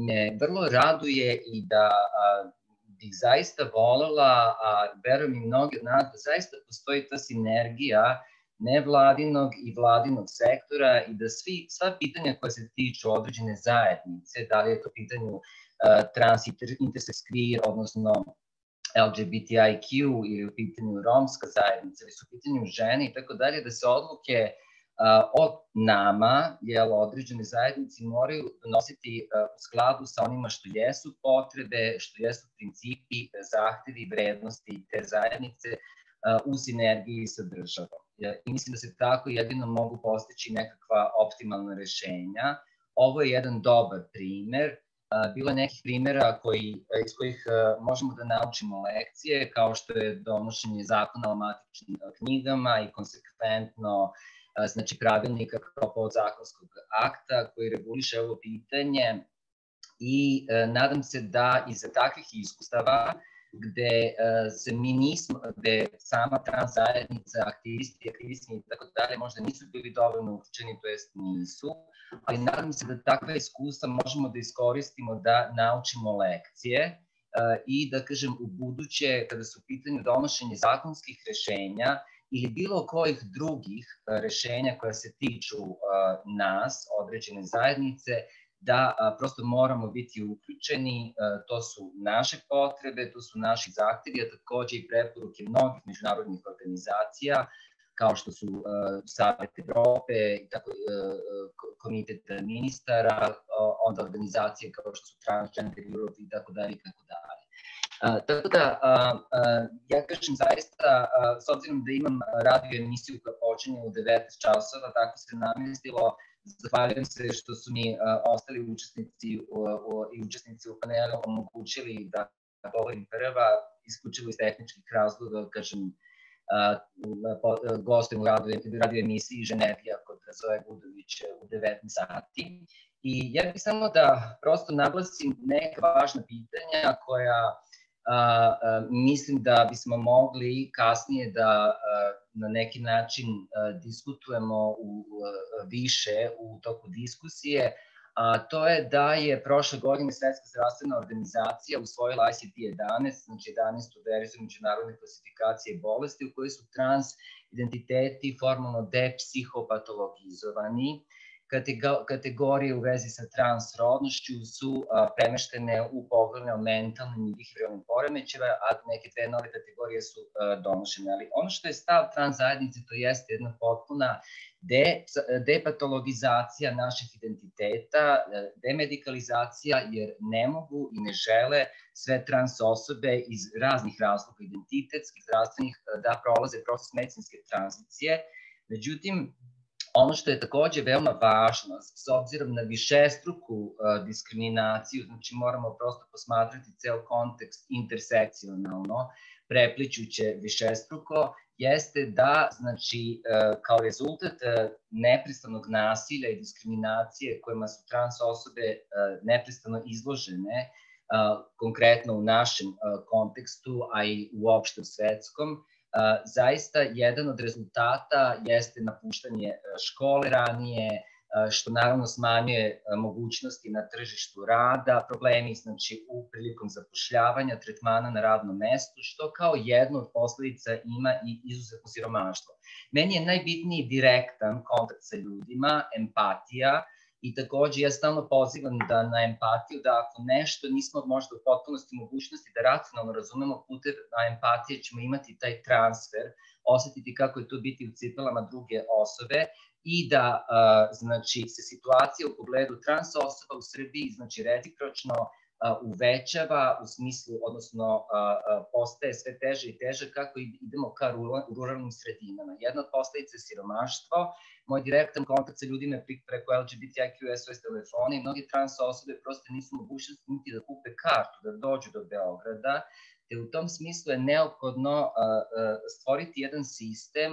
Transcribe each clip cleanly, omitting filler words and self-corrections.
me vrlo raduje i da bih zaista volela, a verujem i mnogi od nas, da zaista postoji ta sinergija nevladinog i vladinog sektora i da sva pitanja koja se tiču određene zajednice, da li je to pitanju trans, intersex, queer, odnosno LGBTIQ ili u pitanju romska zajednica, ili su u pitanju žene i tako dalje, da se odluke od nama, određene zajednici, moraju donositi u skladu sa onima što jesu potrebe, što jesu principi, zahtevi, vrednosti te zajednice u sinergiji sa državom. I mislim da se tako jedino mogu postići nekakva optimalna rešenja. Ovo je jedan dobar primer. Bilo je nekih primjera iz kojih možemo da naučimo lekcije, kao što je donošenje zakona o matičnim knjigama i konsekventno pravilnika kao podzakonskog akta koji reguliše ovo pitanje. I nadam se da iza takvih iskustava gde sama trans zajednica, aktivisti i tako dalje možda nisu bili dovoljno uključeni, to jest nisu, ali nadam se da takve iskustva možemo da iskoristimo da naučimo lekcije i da, kažem, u buduće, kada su u pitanju donošenje zakonskih rešenja ili bilo kojih drugih rešenja koja se tiču nas, određene zajednice, da prosto moramo biti uključeni, to su naše potrebe, to su naši zahtevi, a takođe i preporuke mnogih međunarodnih organizacija, kao što su Savet Evrope, Komitet ministara, onda organizacije kao što su Transgender Europe i tako dalje i tako dalje. Tako da, ja kažem zaista, s obzirom da imam radio emisiju koja počinje u 19 časova, tako se namestilo. Zahvaljujem se što su mi ostali učesnici u panelu omogućili da govorim prva, isključivo iz tehničkih razloga, kažem, gostujem u radio emisiji Ženevija kod Zoe Gudović u 19 sati. I ja bih samo da prosto naglasim neka važna pitanja koja mislim da bismo mogli kasnije da na neki način diskutujemo više u toku diskusije, a to je da je prošle godine Svetska zdravstvena organizacija usvojila ICD-11, znači 11. verziju međunarodne klasifikacije bolesti u kojoj su trans identiteti formalno depsihopatologizovani. Kategorije u vezi sa transrodnošću su premeštene u poglavlje o mentalnim i behavioralnim poremećajima, a neke dve nove kategorije su donošene. Ali ono što je stav trans zajednice, to jeste jedna potpuna depatologizacija naših identiteta, demedikalizacija, jer ne mogu i ne žele sve trans osobe iz raznih razloga, identitetskih, zdravstvenih, da prolaze proces medicinske tranzicije. Međutim, ono što je takođe veoma važno, s obzirom na višestruku diskriminaciju, znači moramo prosto posmatrati ceo kontekst intersekcionalno, preplićuće višestruko, jeste da, znači, kao rezultat neprestanog nasilja i diskriminacije kojima su trans osobe neprestano izložene, konkretno u našem kontekstu, a i uopšte u svetskom, zaista jedan od rezultata jeste napuštanje škole ranije, što naravno smanjuje mogućnosti na tržištu rada, problemi prilikom zapošljavanja, tretmana na radnom mestu, što kao jedno od posledica ima i izuzetno siromaštvo. Meni je najbitniji direktan kontakt sa ljudima, empatija, i takođe ja stalno pozivam da na empatiju, da ako nešto nismo možda u potpunosti mogućnosti da racionalno razumemo, putem empatije ćemo imati taj transfer, osetiti kako je to biti u cipelama druge osobe i da se situacija u pogledu trans osoba u Srbiji recipročno uvećava u smislu, odnosno postaje sve teže i teže kako idemo ka ruralnim sredinama. Jedna od posledica je siromaštvo, moj direktan kontakt sa ljudima preko LGBTIQ SOS telefona i mnogi trans osobe prosto nisu mogućnosti niti da kupe kartu, da dođu do Beograda, te u tom smislu je neophodno stvoriti jedan sistem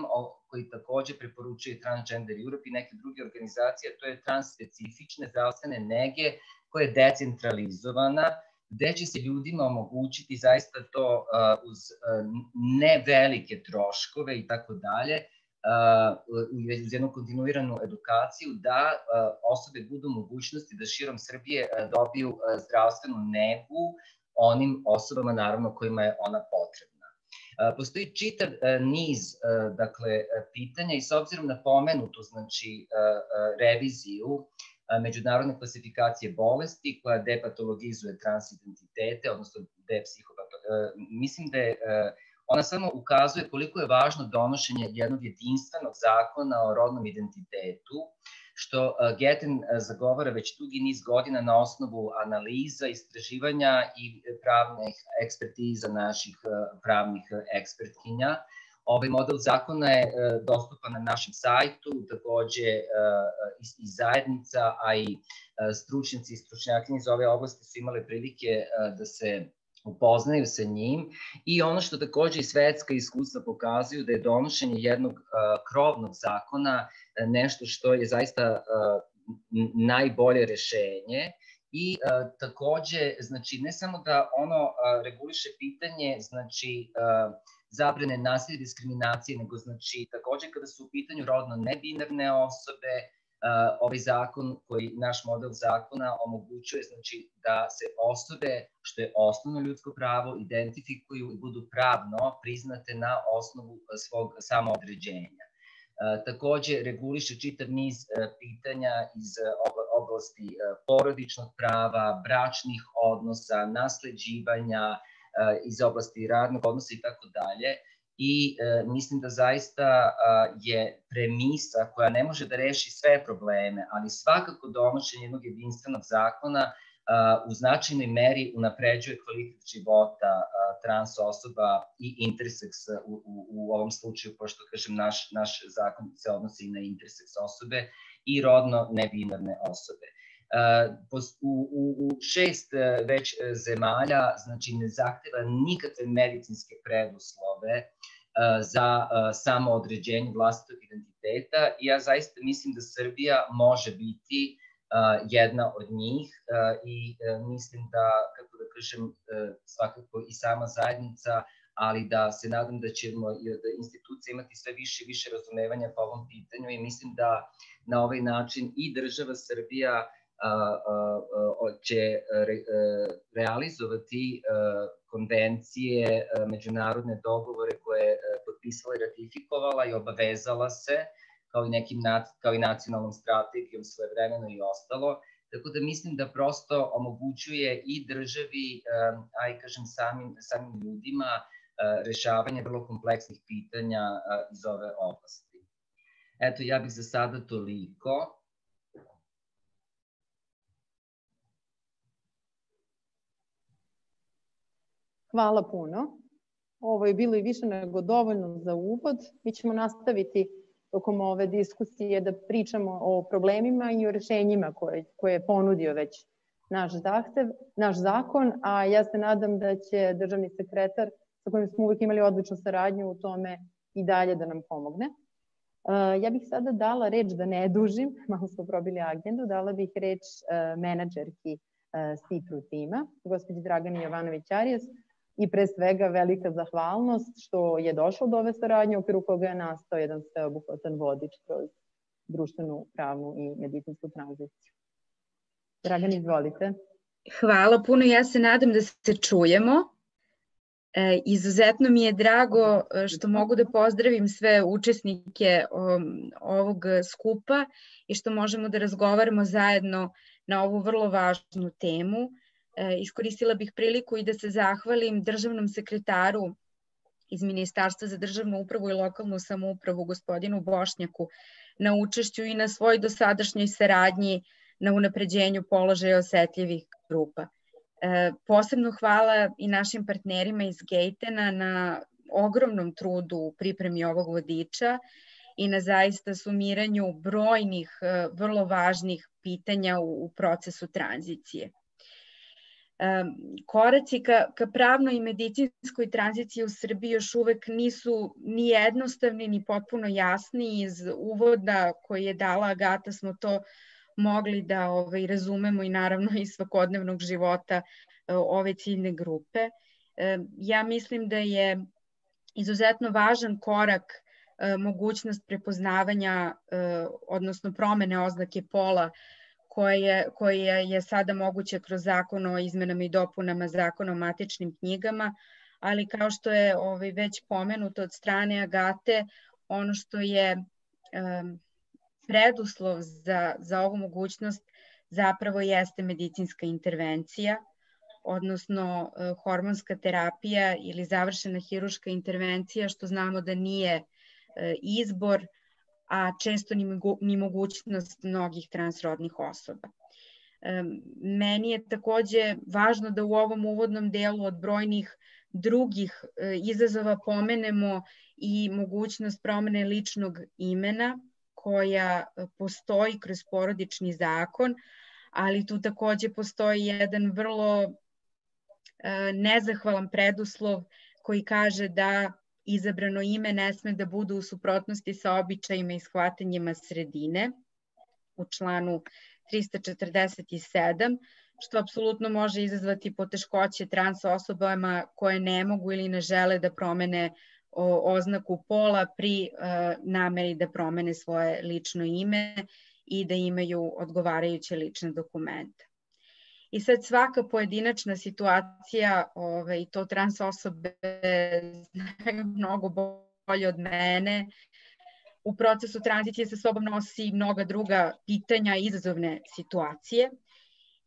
koji takođe preporučuje Transgender Europe i neke druge organizacije, to je transspecifične zdravstvene nege koja je decentralizovana, gde će se ljudima omogućiti zaista to uz ne velike troškove i tako dalje, uz jednu kontinuiranu edukaciju da osobe budu u mogućnosti da širom Srbije dobiju zdravstvenu negu onim osobama, naravno, kojima je ona potrebna. Postoji čitav niz pitanja i s obzirom na pomenutu reviziju međunarodne klasifikacije bolesti koja depatologizuje transidentitete, odnosno mislim da je ona samo ukazuje koliko je važno donošenje jednog jedinstvenog zakona o rodnom identitetu, što Geten zagovara već dugi niz godina na osnovu analiza, istraživanja i pravnih ekspertiza naših pravnih ekspertkinja. Ovaj model zakona je dostupan na našem sajtu, takođe i zajednica, a i stručnjaci i stručnjakinje iz ove oblasti su imale prilike da se upoznaju sa njim i ono što takođe i svetska iskustva pokazuju da je donošenje jednog krovnog zakona nešto što je zaista najbolje rešenje i takođe, znači, ne samo da ono reguliše pitanje, znači, zabrane nasilja i diskriminacije, nego znači takođe kada su u pitanju rodno nebinarne osobe, ovaj zakon, naš model zakona omogućuje znači da se osobe, što je osnovno ljudsko pravo, identifikuju i budu pravno priznate na osnovu svog samoodređenja. Takođe reguliše čitav niz pitanja iz oblasti porodičnog prava, bračnih odnosa, nasleđivanja, iz oblasti radnog odnosa i tako dalje. I mislim da zaista je premisa koja ne može da reši sve probleme, ali svakako donošenje jednog jedinstvenog zakona u značajnoj meri unapređuje kvalitet života trans osoba i interseks u ovom slučaju, pošto kažem naš zakon se odnosi i na interseks osobe i rodno nebinarne osobe. U 6 već zemalja, znači, ne zahteva nikakve medicinske preduslove za samoodređenje vlastitog identiteta i ja zaista mislim da Srbija može biti jedna od njih i mislim da, kako da kažem, svakako i sama zajednica, ali da se nadam da ćemo da institucije imati sve više i više razumevanja po ovom pitanju i mislim da na ovaj način i država Srbija će realizovati konvencije, međunarodne dogovore koje je potpisala i ratifikovala i obavezala se kao i nacionalnom strategijom svojevremeno i ostalo. Tako da mislim da prosto omogućuje i državi, a i kažem samim ljudima, rešavanje vrlo kompleksnih pitanja iz ove oblasti. Eto, ja bih za sada toliko. Hvala puno. Ovo je bilo i više nego dovoljno za uvod. Mi ćemo nastaviti tokom ove diskusije da pričamo o problemima i o rešenjima koje je ponudio već naš zakon, a ja se nadam da će državni sekretar, sa kojim smo uvijek imali odličnu saradnju u tome, i dalje da nam pomogne. Ja bih sada dala reč, da ne dužim, malo smo probili agendu, dala bih reč menadžerki CIPRU tima, gospođi Dragani Jovanović-Arijes, i pre svega velika zahvalnost što je došlo do ove saradnje u okviru koga je nastao jedan sveobuhvatan vodič kroz društvenu, pravnu i medicinsku tranziciju. Dragana, izvolite. Hvala puno, ja se nadam da se čujemo. Izuzetno mi je drago što mogu da pozdravim sve učesnike ovog skupa i što možemo da razgovaramo zajedno na ovu vrlo važnu temu. Iskoristila bih priliku i da se zahvalim državnom sekretaru iz Ministarstva za državnu upravu i lokalnu samoupravu, gospodinu Bošnjaku, na učešću i na svoj dosadašnjoj saradnji na unapređenju položaja osetljivih grupa. Posebno hvala i našim partnerima iz Gatena na ogromnom trudu u pripremi ovog vodiča i na zaista sumiranju brojnih vrlo važnih pitanja u procesu tranzicije. Koraci ka pravnoj i medicinskoj tranziciji u Srbiji još uvek nisu ni jednostavni ni potpuno jasni. Iz uvoda koji je dala Agata smo to mogli da razumemo i naravno iz svakodnevnog života ove ciljne grupe. Ja mislim da je izuzetno važan korak mogućnost prepoznavanja, odnosno promene oznake pola koja je sada moguće kroz zakon o izmenama i dopunama zakona o matičnim knjigama, ali kao što je već pomenuto od strane Agate, ono što je preduslov za ovu mogućnost zapravo jeste medicinska intervencija, odnosno hormonska terapija ili završena hiruška intervencija, što znamo da nije izbor, a često ni mogućnost mnogih transrodnih osoba. Meni je takođe važno da u ovom uvodnom delu od brojnih drugih izazova pomenemo i mogućnost promene ličnog imena koja postoji kroz porodični zakon, ali tu takođe postoji jedan vrlo nezahvalan preduslov koji kaže da izabrano ime ne sme da bude u suprotnosti sa običajima i shvatanjima sredine u članu 347, što apsolutno može izazvati poteškoće trans osobama koje ne mogu ili ne žele da promene oznaku pola pri nameri da promene svoje lično ime i da imaju odgovarajuće lične dokumente. I sad svaka pojedinačna situacija, to trans osobe znaju mnogo bolje od mene, u procesu tranzicije sa sobom nosi mnoga druga pitanja i izazovne situacije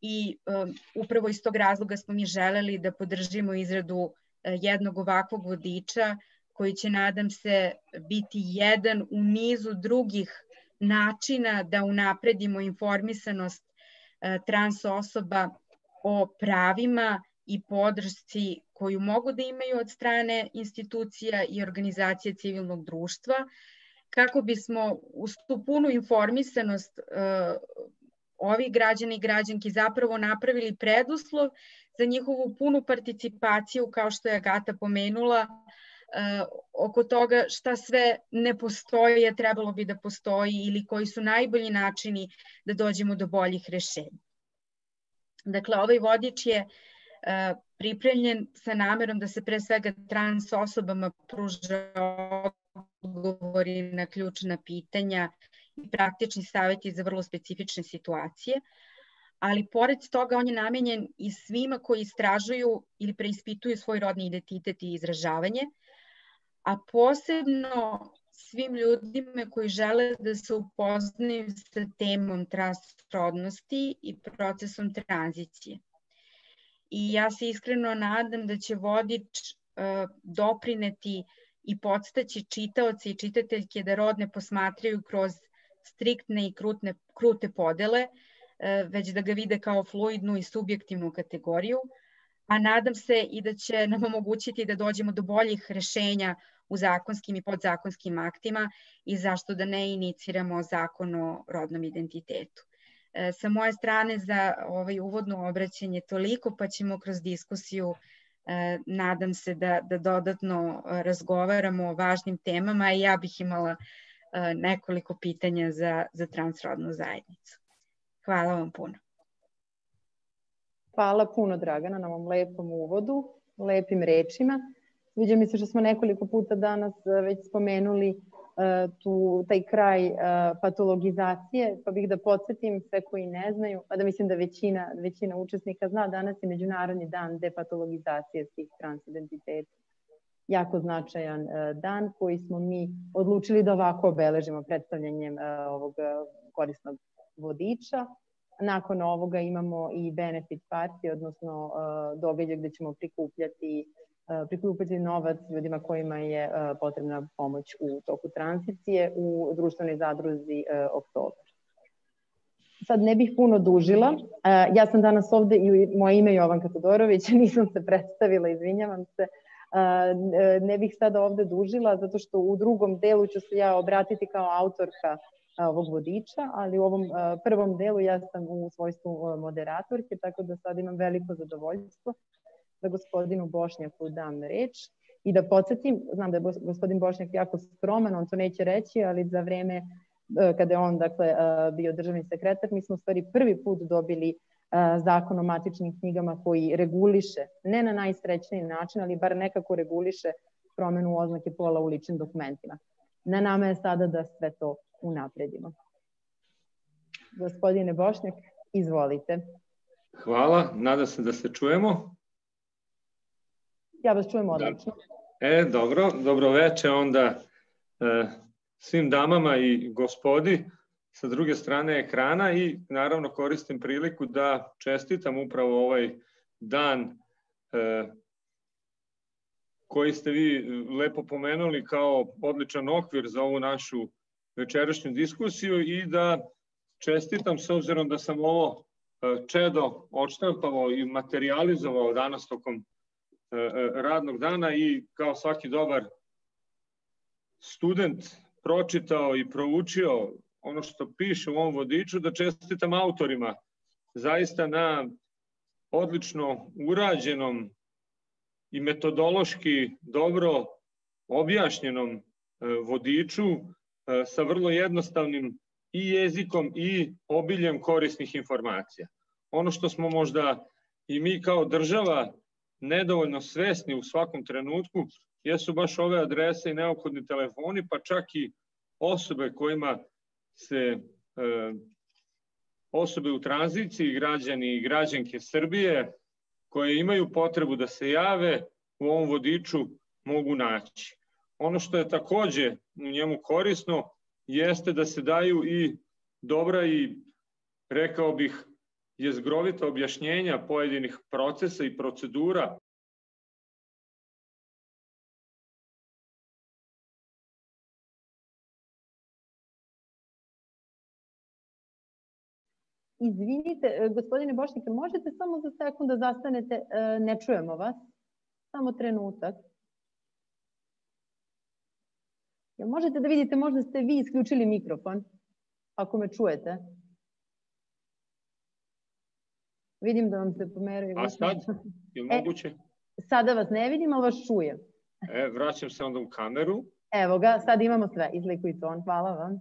i upravo iz tog razloga smo mi želeli da podržimo izradu jednog ovakvog vodiča koji će, nadam se, biti jedan u nizu drugih načina da unapredimo informisanost trans osoba o pravima i podršci koju mogu da imaju od strane institucija i organizacije civilnog društva, kako bismo uz tu punu informisanost ovih građana i građanki zapravo napravili preduslov za njihovu punu participaciju, kao što je Agata pomenula, oko toga šta sve ne postoji, a trebalo bi da postoji, ili koji su najbolji načini da dođemo do boljih rešenja. Dakle, ovaj vodič je pripremljen sa namerom da se pre svega trans osobama pruže odgovori na ključna pitanja i praktični saveti za vrlo specifične situacije, ali pored toga on je namenjen i svima koji istražuju ili preispituju svoj rodni identitet i izražavanje, a posebno svim ljudima koji žele da se upoznaju sa temom transrodnosti i procesom tranzicije. I ja se iskreno nadam da će vodič doprineti i podstaći čitaoce i čitateljke da rod ne posmatraju kroz striktne i krute podele, već da ga vide kao fluidnu i subjektivnu kategoriju, a nadam se i da će nam omogućiti da dođemo do boljih rešenja u zakonskim i podzakonskim aktima i zašto da ne iniciramo zakon o rodnom identitetu. Sa moje strane za uvodno obraćanje toliko, pa ćemo kroz diskusiju, nadam se da dodatno razgovaramo o važnim temama i ja bih imala nekoliko pitanja za transrodnu zajednicu. Hvala vam puno. Hvala puno, Dragana, na ovom lepom uvodu, lepim rečima. Sviđa mi se što smo nekoliko puta danas već spomenuli taj kraj patologizacije, pa bih da podsjetim sve koji ne znaju, a da mislim da većina učesnika zna, danas je Međunarodni dan depatologizacije svih transidentiteta. Jako značajan dan koji smo mi odlučili da ovako obeležimo predstavljanjem ovog korisnog vodiča. Nakon ovoga imamo i benefit party, odnosno događaj gde ćemo prikupljati novac ljudima kojima je potrebna pomoć u toku tranzicije u društvenoj zadruzi Oktobar. Sad ne bih puno dužila. Ja sam danas ovde i moje ime je Jovanka Todorović, nisam se predstavila, izvinjavam se. Ne bih sada ovde dužila zato što u drugom delu ću se ja obratiti kao autorka ovog vodiča, ali u ovom prvom delu ja sam u svojstvu moderatorke, tako da sad imam veliko zadovoljstvo da gospodinu Bošnjaku dam reč i da podsjetim, znam da je gospodin Bošnjak jako skroman, on to neće reći, ali za vreme kada je on bio državni sekretar, mi smo u stvari prvi put dobili zakon o matičnim knjigama koji reguliše, ne na najsrećniji način, ali bar nekako reguliše promenu oznake pola u ličnim dokumentima. Na nama je sada da sve to unapredimo. Gospodine Bošnjak, izvolite. Hvala, nadam se da se čujemo. Ja vas čujem odlično. Dobro veče onda svim damama i gospodi sa druge strane ekrana i naravno koristim priliku da čestitam upravo ovaj dan koji ste vi lepo pomenuli kao odličan okvir za ovu našu večerašnju diskusiju i da čestitam s obzirom da sam ovo čedo odštampavao i materijalizovao danas tokom radnog dana i kao svaki dobar student pročitao i proučio ono što piše u ovom vodiču, da čestitam autorima zaista na odlično urađenom i metodološki dobro objašnjenom vodiču sa vrlo jednostavnim i jezikom i obiljem korisnih informacija. Ono što smo možda i mi kao država nedovoljno svesni u svakom trenutku jesu baš ove adrese i neophodni telefoni, pa čak i osobe kojima se osobe u tranziciji, građani i građanke Srbije koje imaju potrebu da se jave u ovom vodiču mogu naći. Ono što je takođe u njemu korisno jeste da se daju i dobra i, rekao bih, jezgrovita objašnjenja pojedinih procesa i procedura. Izvinite, gospodine Bošnjak, možete samo za sekund da zastanete, ne čujemo vas, samo trenutak. Možete da vidite, možda ste vi isključili mikrofon, ako me čujete. Vidim da vam se pomeraju. A sad? Je moguće? Sada vas ne vidim, ali vas čujem. Vraćam se onda u kameru. Evo ga, sad imamo sve, izliku i ton, hvala vam.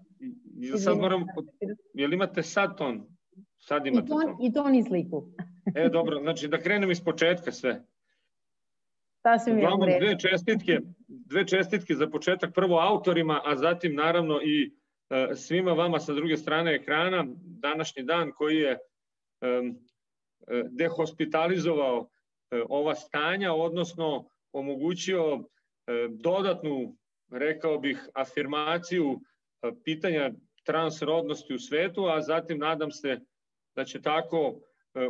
Sad moram, jel imate sad ton? Sad imate ton. I ton i sliku. Dobro, znači da krenem iz početka sve. Uglavnom, dve čestitke za početak, prvo autorima, a zatim naravno i svima vama sa druge strane ekrana. Današnji dan koji je dehospitalizovao ova stanja, odnosno omogućio dodatnu, rekao bih, afirmaciju pitanja transrodnosti u svetu, a zatim nadam se da će tako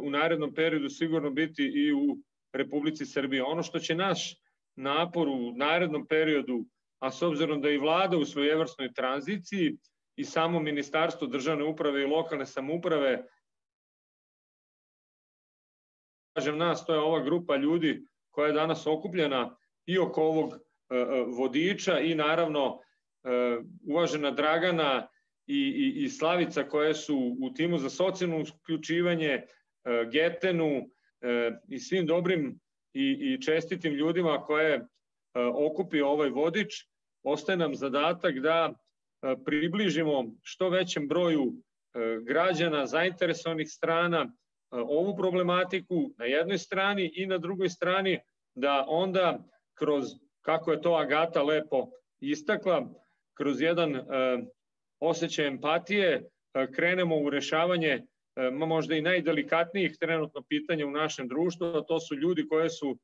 u narednom periodu sigurno biti i u Republici Srbije. Ono što će naš napor u narednom periodu, a s obzirom da i vlada u svojevrsnoj tranziciji i samo Ministarstvo državne uprave i lokalne samouprave, kažem nas, to je ova grupa ljudi koja je danas okupljena i oko ovog vodiča i naravno uvažena Dragana i Slavica koje su u timu za socijalno uključivanje, Getenu i svim dobrim i čestitim ljudima koje okupi ovaj vodič. Ostaje nam zadatak da približimo što većem broju građana, zainteresovanih strana ovu problematiku na jednoj strani i na drugoj strani da onda kroz, kako je to Agata lepo istakla, kroz jedan osjećaj empatije krenemo u rešavanje možda i najdelikatnijih trenutno pitanja u našem društvu, a to su ljudi koje su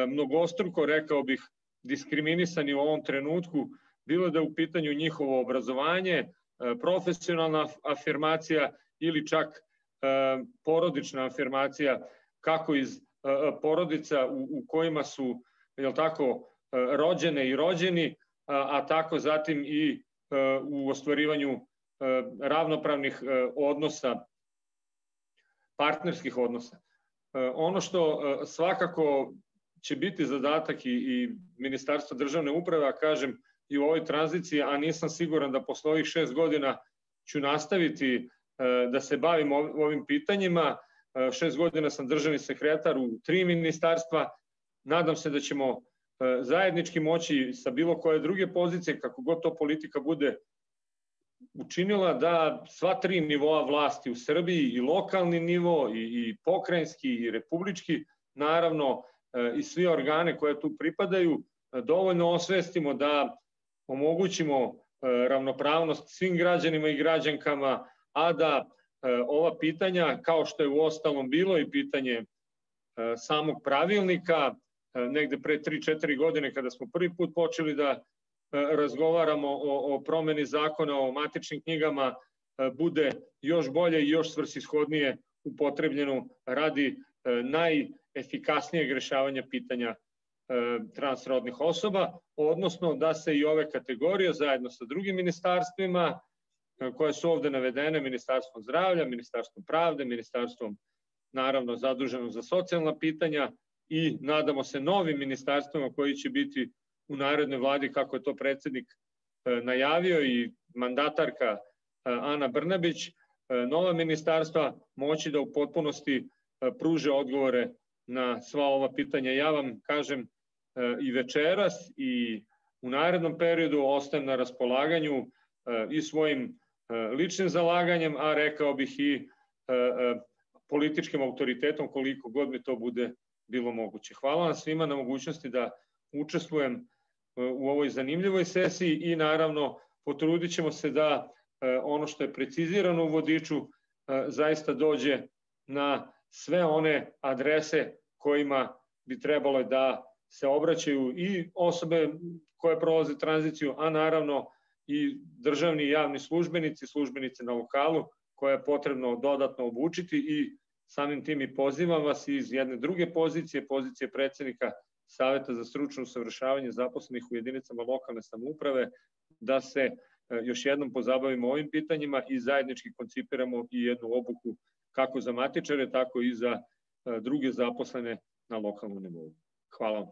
mnogostruko, rekao bih, diskriminisani u ovom trenutku, bilo da je u pitanju njihovo obrazovanje, profesionalna afirmacija ili čak porodična afirmacija, kako iz porodica u kojima su, jel tako, rođene i rođeni, a tako zatim i u ostvarivanju ravnopravnih odnosa, partnerskih odnosa. Ono što svakako će biti zadatak i Ministarstva državne uprave, a kažem i u ovoj tranziciji, a nisam siguran da posle ovih 6 godina ću nastaviti da se bavim ovim pitanjima. 6 godina sam državni sekretar u 3 ministarstva. Nadam se da ćemo zajednički moći sa bilo koje druge pozicije, kako god to politika bude učinila, da sva 3 nivoa vlasti u Srbiji, i lokalni nivo, i pokrajinski, i republički, naravno i svi organe koje tu pripadaju, dovoljno osvestimo da omogućimo ravnopravnost svim građanima i građankama, a da ova pitanja, kao što je u ostalom bilo i pitanje samog pravilnika, negde pre 3-4 godine kada smo prvi put počeli da razgovaramo o promeni zakona o matičnim knjigama, bude još bolje i još svrsishodnije upotrebljeno radi najefikasnijeg rešavanja pitanja transrodnih osoba, odnosno da se i ove kategorije zajedno sa drugim ministarstvima koje su ovde navedene, Ministarstvom zdravlja, Ministarstvom pravde, Ministarstvom naravno zaduženom za socijalna pitanja i nadamo se novim ministarstvima koji će biti u narednoj vladi, kako je to predsednik najavio i mandatarka Ana Brnabić, nova ministarstva moći da u potpunosti pruže odgovore na sva ova pitanja. Ja vam kažem i večeras i u narednom periodu ostajem na raspolaganju i svojim ličnim zalaganjem, a rekao bih i političkim autoritetom koliko god mi to bude bilo moguće. Hvala vam svima na mogućnosti da učestvujem u ovoj zanimljivoj sesiji i naravno potrudit ćemo se da ono što je precizirano u vodiču zaista dođe na sve one adrese kojima bi trebalo da se obraćaju i osobe koje prolaze tranziciju, a naravno i državni i javni službenici, službenici na lokalu koje je potrebno dodatno obučiti i samim tim i pozivam vas iz jedne druge pozicije, pozicije predsednika Saveta za stručno usavršavanje zaposlenih u jedinicama lokalne samouprave, da se još jednom pozabavimo ovim pitanjima i zajednički koncipiramo i jednu obuku kako za matičare, tako i za druge zaposlene na lokalnom nivou. Hvala vam.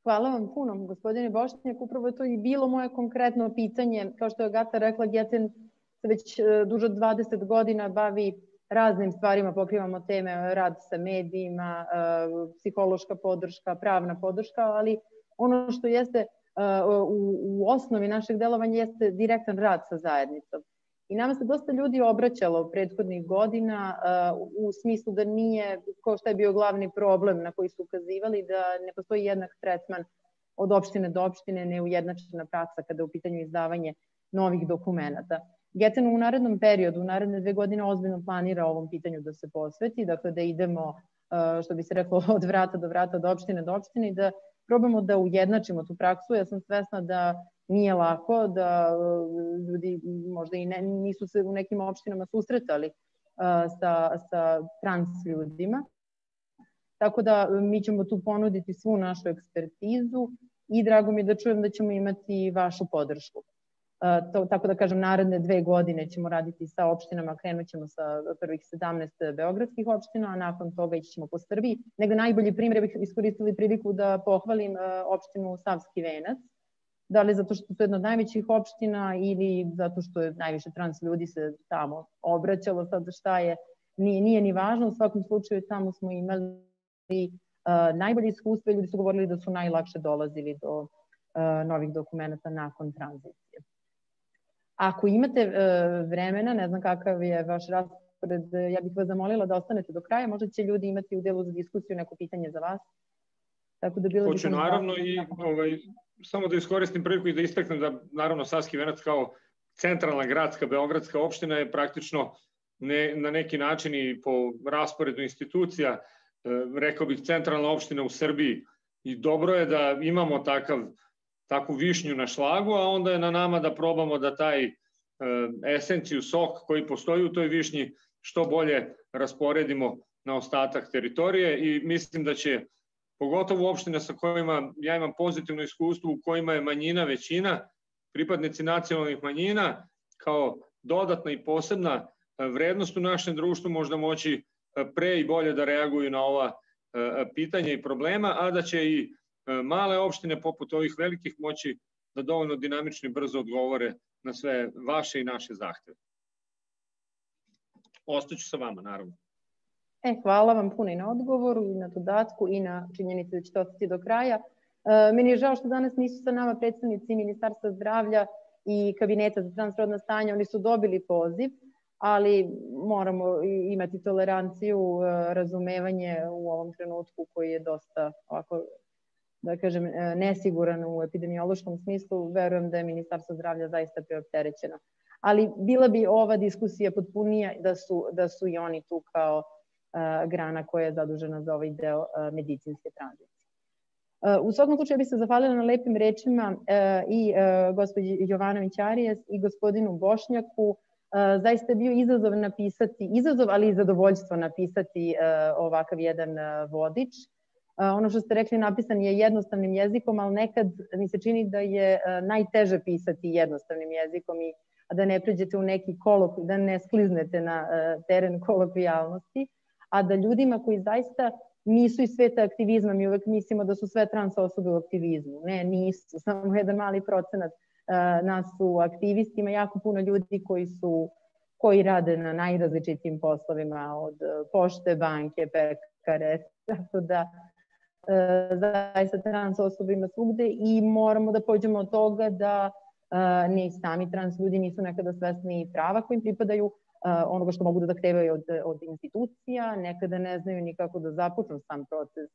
Hvala vam puno, gospodine Bošnjak. Upravo je to i bilo moje konkretno pitanje. Kao što je Agata rekla, GETEN se već duže od 20 godina bavi raznim stvarima, pokrivamo teme rad sa medijima, psihološka podrška, pravna podrška, ali ono što jeste u osnovi našeg delovanja jeste direktan rad sa zajednicom. I nama se dosta ljudi obraćalo prethodnih godina u smislu da nije, kao što je bio glavni problem na koji su ukazivali, da ne postoji jednak tretman od opštine do opštine, neujednačena praksa kada je u pitanju izdavanje novih dokumenta. GETEN u narednom periodu, u naredne 2 godine ozbiljno planira ovom pitanju da se posveti, dakle da idemo, što bi se reklo, od vrata do vrata, od opštine do opštine i da probamo da ujednačimo tu praksu. Ja sam svesna da nije lako, da ljudi možda i nisu se u nekim opštinama susretali sa trans ljudima. Tako da mi ćemo tu ponuditi svu našu ekspertizu i drago mi je da čujem da ćemo imati vašu podršku. Tako da kažem, naredne 2 godine ćemo raditi sa opštinama, krenut ćemo sa prvih 17 beogradskih opština, a nakon toga ići ćemo po Srbiji. Negde najbolji primjer bih iskoristili priliku da pohvalim opštinu Savski Venac, da li zato što su jedna od najvećih opština ili zato što je najviše trans ljudi se tamo obraćalo, sad šta je, nije ni važno, u svakom slučaju tamo smo imali najbolje iskustva i ljudi su govorili da su najlakše dolazili do novih dokumenta nakon tranzicije. Ako imate vremena, ne znam kakav je vaš raspored, ja bih vas zamolila da ostanete do kraja, možda će ljudi imati u delu za diskusiju neko pitanje za vas. Hoću naravno i samo da iskoristim priliku i da istaknem da naravno Savski Venac kao centralna gradska beogradska opština je praktično na neki način i po rasporedu institucija, rekao bih, centralna opština u Srbiji i dobro je da imamo takvu višnju na šlagu, a onda je na nama da probamo da taj esenciju, sok koji postoji u toj višnji što bolje rasporedimo na ostatak teritorije i mislim da će pogotovo opštine sa kojima ja imam pozitivno iskustvo, u kojima je manjina većina, pripadnici nacionalnih manjina, kao dodatna i posebna vrednost u našem društvu možda moći pre i bolje da reaguju na ova pitanja i problema, a da će i male opštine poput ovih velikih moći da dovoljno dinamično i brzo odgovore na sve vaše i naše zahteve. Ostaću sa vama, naravno. Hvala vam puno i na odgovoru, i na dodatku, i na činjenici da ćete ostati do kraja. Meni je žao što danas nisu sa nama predstavnici Ministarstva zdravlja i Kabineta za transrodna stanja, oni su dobili poziv, ali moramo imati toleranciju, razumevanje u ovom trenutku koji je dosta ovako da kažem, nesiguran u epidemiološkom smislu, verujem da je Ministarstvo zdravlja zaista preopterećeno. Ali bila bi ova diskusija potpunija da su i oni tu kao grana koja je zadužena za ovaj deo medicinske tranzicije. U svakom slučaju bih se zahvalila na lepim rečima i gospođi Jovanović Arijes i gospodinu Bošnjaku. Zaista je bio izazov, ali i zadovoljstvo napisati ovakav jedan vodič. Ono što ste rekli, napisan je jednostavnim jezikom, ali nekad mi se čini da je najteže pisati jednostavnim jezikom i da ne pređete u neki da ne skliznete na teren kolokvijalnosti, a da ljudima koji zaista nisu iz sveta aktivizma, mi uvek mislimo da su sve trans osobe u aktivizmu. Ne, nisu, samo jedan mali procenat nas su aktivisti, ima jako puno ljudi koji rade na najrazličitim poslovima, od pošte, banke, pekare, tako da zaista trans osoba ima svugde i moramo da pođemo od toga da ni sami trans ljudi nisu nekada svesni prava kojim pripadaju, onoga što mogu da zahtevaju od institucija, nekada ne znaju ni kako da započnu sam proces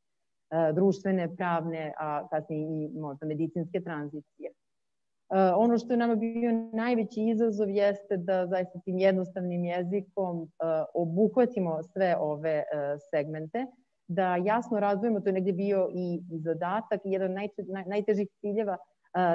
društvene, pravne, a kasnije i možda medicinske tranzicije. Ono što je nama bio najveći izazov jeste da zaista tim jednostavnim jezikom obuhvatimo sve ove segmente, da jasno razvojimo, to je negde bio i zadatak, jedan od najtežih ciljeva,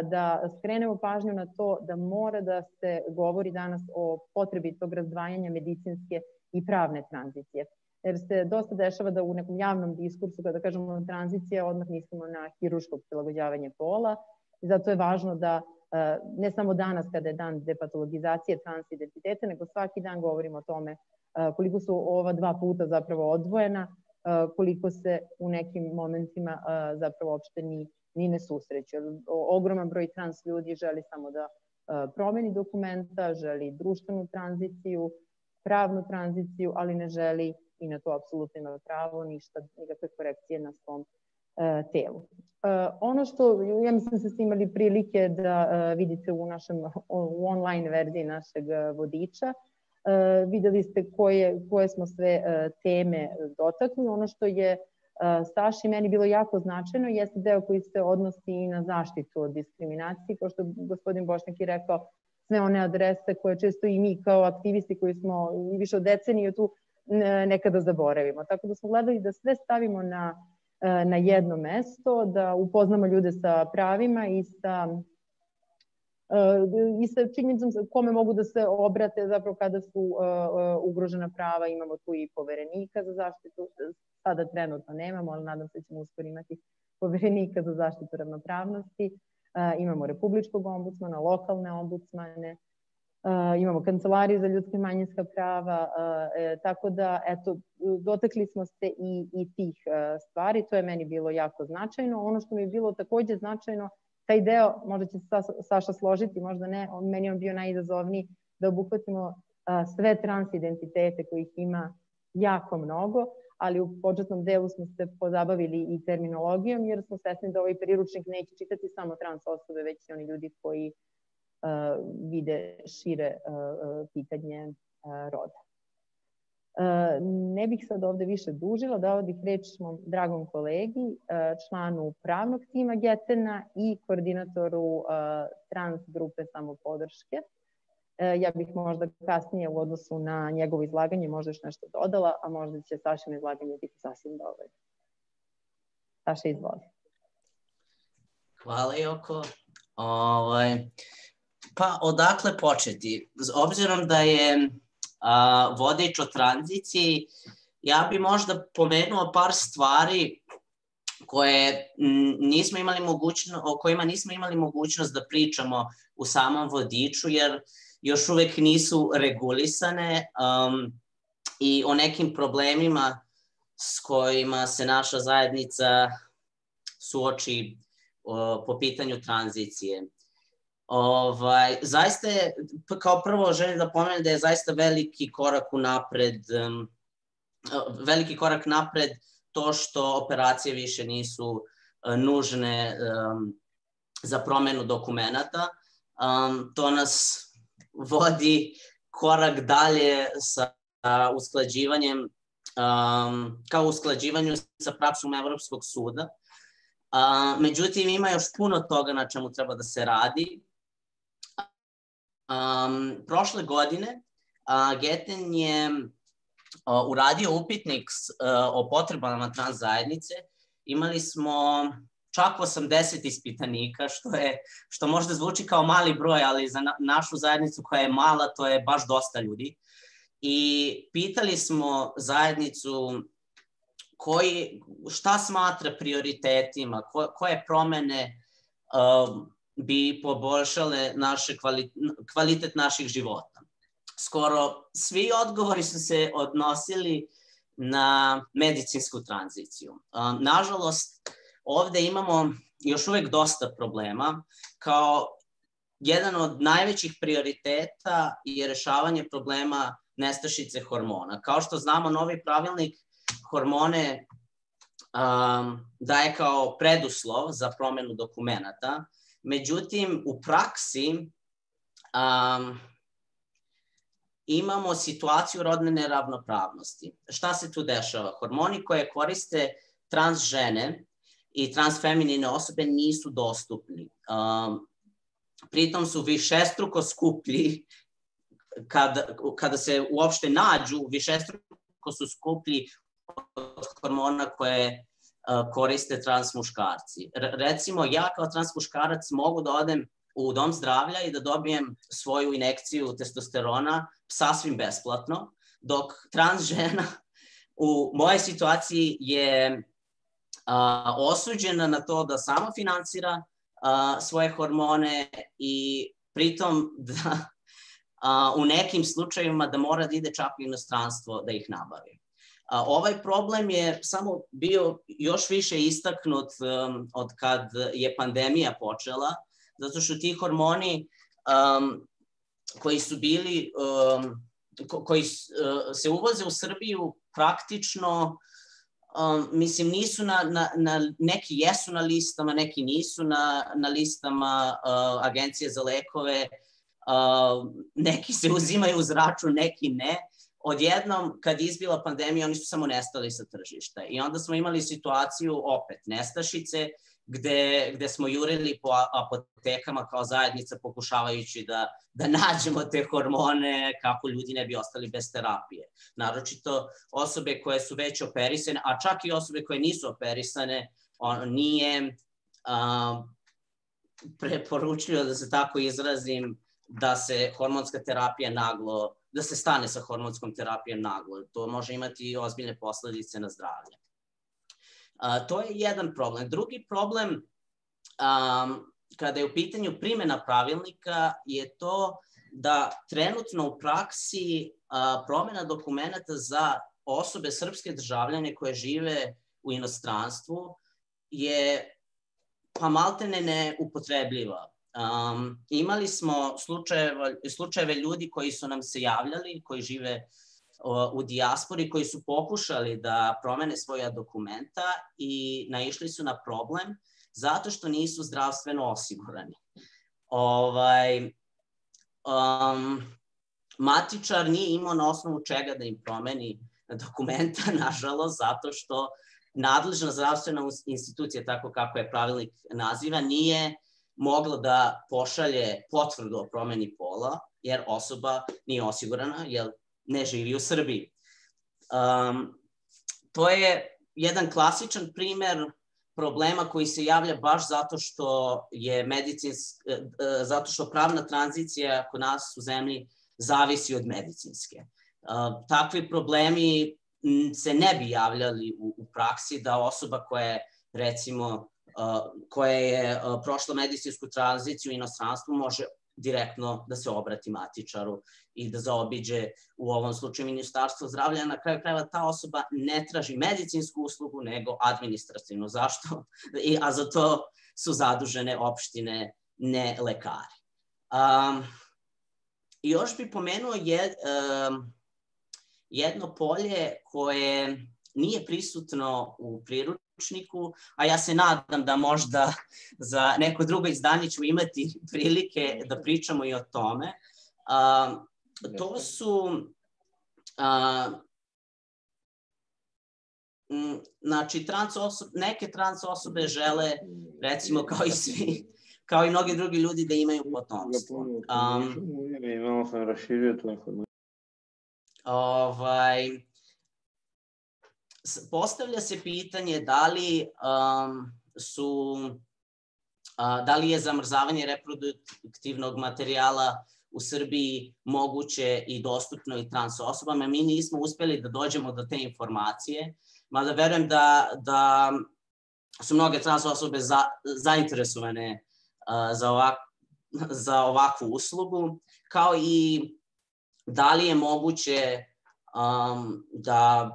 da skrenemo pažnju na to da mora da se govori danas o potrebi tog razdvajanja medicinske i pravne tranzicije. Jer se dosta dešava da u nekom javnom diskursu, kada kažemo tranzicija, odmah mislimo na hirurško prilagođavanje pola. I zato je važno da ne samo danas kada je dan depatologizacije transidentiteta, nego svaki dan govorimo o tome koliko su ova dva puta zapravo odvojena, koliko se u nekim momentima zapravo uopšte ni ne susreću. Ogroman broj trans ljudi želi samo da promeni dokumenta, želi društvenu tranziciju, pravnu tranziciju, ali ne želi, i na to apsolutno ima pravo, nikakve korekcije na svom telu. Ono što, ja mislim da ste imali prilike da vidite u online verziji našeg vodiča, videli ste koje smo sve teme dotakli. Ono što je Saši meni bilo jako značajno jeste deo koji se odnosi i na zaštitu od diskriminacije, kao što gospodin Bošnjak je rekao, sve one adrese koje često i mi kao aktivisti koji smo više od decenije tu nekada zaboravimo. Tako da smo gledali da sve stavimo na jedno mesto, da upoznamo ljude sa pravima i sa činjenicom kome mogu da se obrate zapravo kada su ugrožena prava. Imamo tu i poverenika za zaštitu, sada trenutno nemamo, ali nadam se da ćemo uskoro imati poverenika za zaštitu ravnopravnosti. Imamo republičkog ombudsmana, lokalne ombudsmane, imamo kancelariju za ljudska i manjinska prava, tako da, eto, dotakli smo se i tih stvari, to je meni bilo jako značajno. Ono što mi je bilo takođe značajno, taj deo, možda će se Saša složiti, možda ne, meni on bio najizazovniji, da obuhvatimo sve transidentitete kojih ima jako mnogo, ali u početnom delu smo se pozabavili i terminologijom, jer smo svesni da ovaj priručnik neće čitati samo trans osobe, već i oni ljudi koji vide šire pitanje roda. Ne bih sad ovde više dužila, dala bih reč mom dragom kolegi, članu pravnog tima Getena i koordinatoru trans grupe samopodrške. Ja bih možda kasnije u odnosu na njegovo izlaganje možda još nešto dodala, a možda će Sašino izlaganje biti sasvim dovoljno. Saša, izvoli. Hvala, Joko. Pa, odakle početi? Obzirom da je vodič o tranziciji, ja bi možda pomenuo par stvari o kojima nismo imali mogućnost da pričamo u samom vodiču, jer još uvek nisu regulisane i o nekim problemima s kojima se naša zajednica suoči po pitanju tranzicije. Zaista je, kao prvo želim da pomenem da je zaista veliki korak napred to što operacije više nisu nužne za promenu dokumenata. To nas vodi korak dalje sa usklađivanjem, kao usklađivanju sa praksom Evropskog suda. Međutim, ima još puno toga na čemu treba da se radi. Prošle godine Geten je uradio upitnik o potrebama trans zajednice. Imali smo čak 80 ispitanika, što možda zvuči kao mali broj, ali za našu zajednicu koja je mala, to je baš dosta ljudi. I pitali smo zajednicu šta smatra prioritetima, koje promene bi poboljšale kvalitet naših života. Skoro svi odgovori su se odnosili na medicinsku tranziciju. Nažalost, ovde imamo još uvek dosta problema. Kao jedan od najvećih prioriteta je rešavanje problema nestašice hormona. Kao što znamo, novi pravilnik hormone daje kao preduslov za promenu dokumenata. Međutim, u praksi imamo situaciju rodne neravnopravnosti. Šta se tu dešava? Hormoni koje koriste trans žene i transfeminine osobe nisu dostupni. Pritom su višestruko skuplji, kada se uopšte nađu, višestruko su skuplji od hormona koje koriste trans muškarci. Recimo, ja kao trans muškarac mogu da odem u dom zdravlja i da dobijem svoju injekciju testosterona sasvim besplatno, dok trans žena u mojoj situaciji je osuđena na to da samo finansira svoje hormone i pritom da u nekim slučajevima da mora da ide čak u inostranstvo da ih nabavi. Ovaj problem je samo bio još više istaknut od kad je pandemija počela, zato što ti hormoni koji su bili, koji se uvoze u Srbiju praktično, mislim, nisu neki jesu na listama, neki nisu na listama Agencije za lekove, neki se uzimaju uz račun, neki ne. Odjednom, kad je izbila pandemija, oni su samo nestali sa tržišta. I onda smo imali situaciju, opet, nestašice, gde smo jurili po apotekama kao zajednica pokušavajući da nađemo te hormone kako ljudi ne bi ostali bez terapije. Naročito osobe koje su već operisane, a čak i osobe koje nisu operisane, nije preporučljivo, da se tako izrazim, da se hormonska terapija naglo, da se stane sa hormonskom terapijom naglo. To može imati ozbiljne posledice na zdravlje. To je jedan problem. Drugi problem, kada je u pitanju primjena pravilnika, je to da trenutno u praksi promjena dokumenta za osobe srpske državljane koje žive u inostranstvu je pa maltene neupotrebljiva. Imali smo slučajeve ljudi koji su nam se javljali, koji žive u dijaspori, koji su pokušali da promene svoja dokumenta i naišli su na problem zato što nisu zdravstveno osigurani. Matičar nije imao na osnovu čega da im promeni dokumenta, nažalost, zato što nadležna zdravstvena institucija, tako kako je pravilnik naziva, nije mogla da pošalje potvrdu o promeni pola, jer osoba nije osigurana, jer ne živi u Srbiji. To je jedan klasičan primer problema koji se javlja baš zato što pravna tranzicija kod nas u zemlji zavisi od medicinske. Takvi problemi se ne bi javljali u praksi da osoba koja je, recimo, koja je prošla medicinsku tranziciju u inostranstvu može direktno da se obrati matičaru i da zaobiđe u ovom slučaju Ministarstvo zdravlja. Na kraju krajeva ta osoba ne traži medicinsku uslugu, nego administrativnu. Zašto? A za to su zadužene opštine, ne lekari. Još bih pomenuo jedno polje koje nije prisutno u priručniku, a ja se nadam da možda za neko drugo izdanje ćemo imati prilike da pričamo i o tome. To su znači, neke trans osobe žele, recimo kao i svi, kao i mnogi drugi ljudi, da imaju potomstvo. Malo sam raširio tu informaciju. Postavlja se pitanje da li je zamrzavanje reproduktivnog materijala u Srbiji moguće i dostupno i trans osobama. Mi nismo uspeli da dođemo do te informacije, mada verujem da su mnoge trans osobe zainteresovane za ovakvu uslugu, kao i da li je moguće da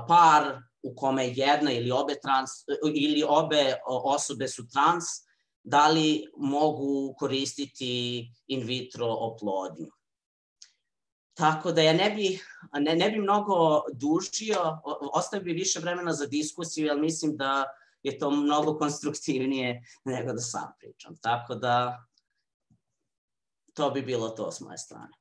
par u kome jedna ili obe osobe su trans, da li mogu koristiti in vitro oplodnju. Tako da ja ne bi mnogo dužio, ostavio bi više vremena za diskusiju, jer mislim da je to mnogo konstruktivnije nego da sam pričam. Tako da to bi bilo to s moje strane.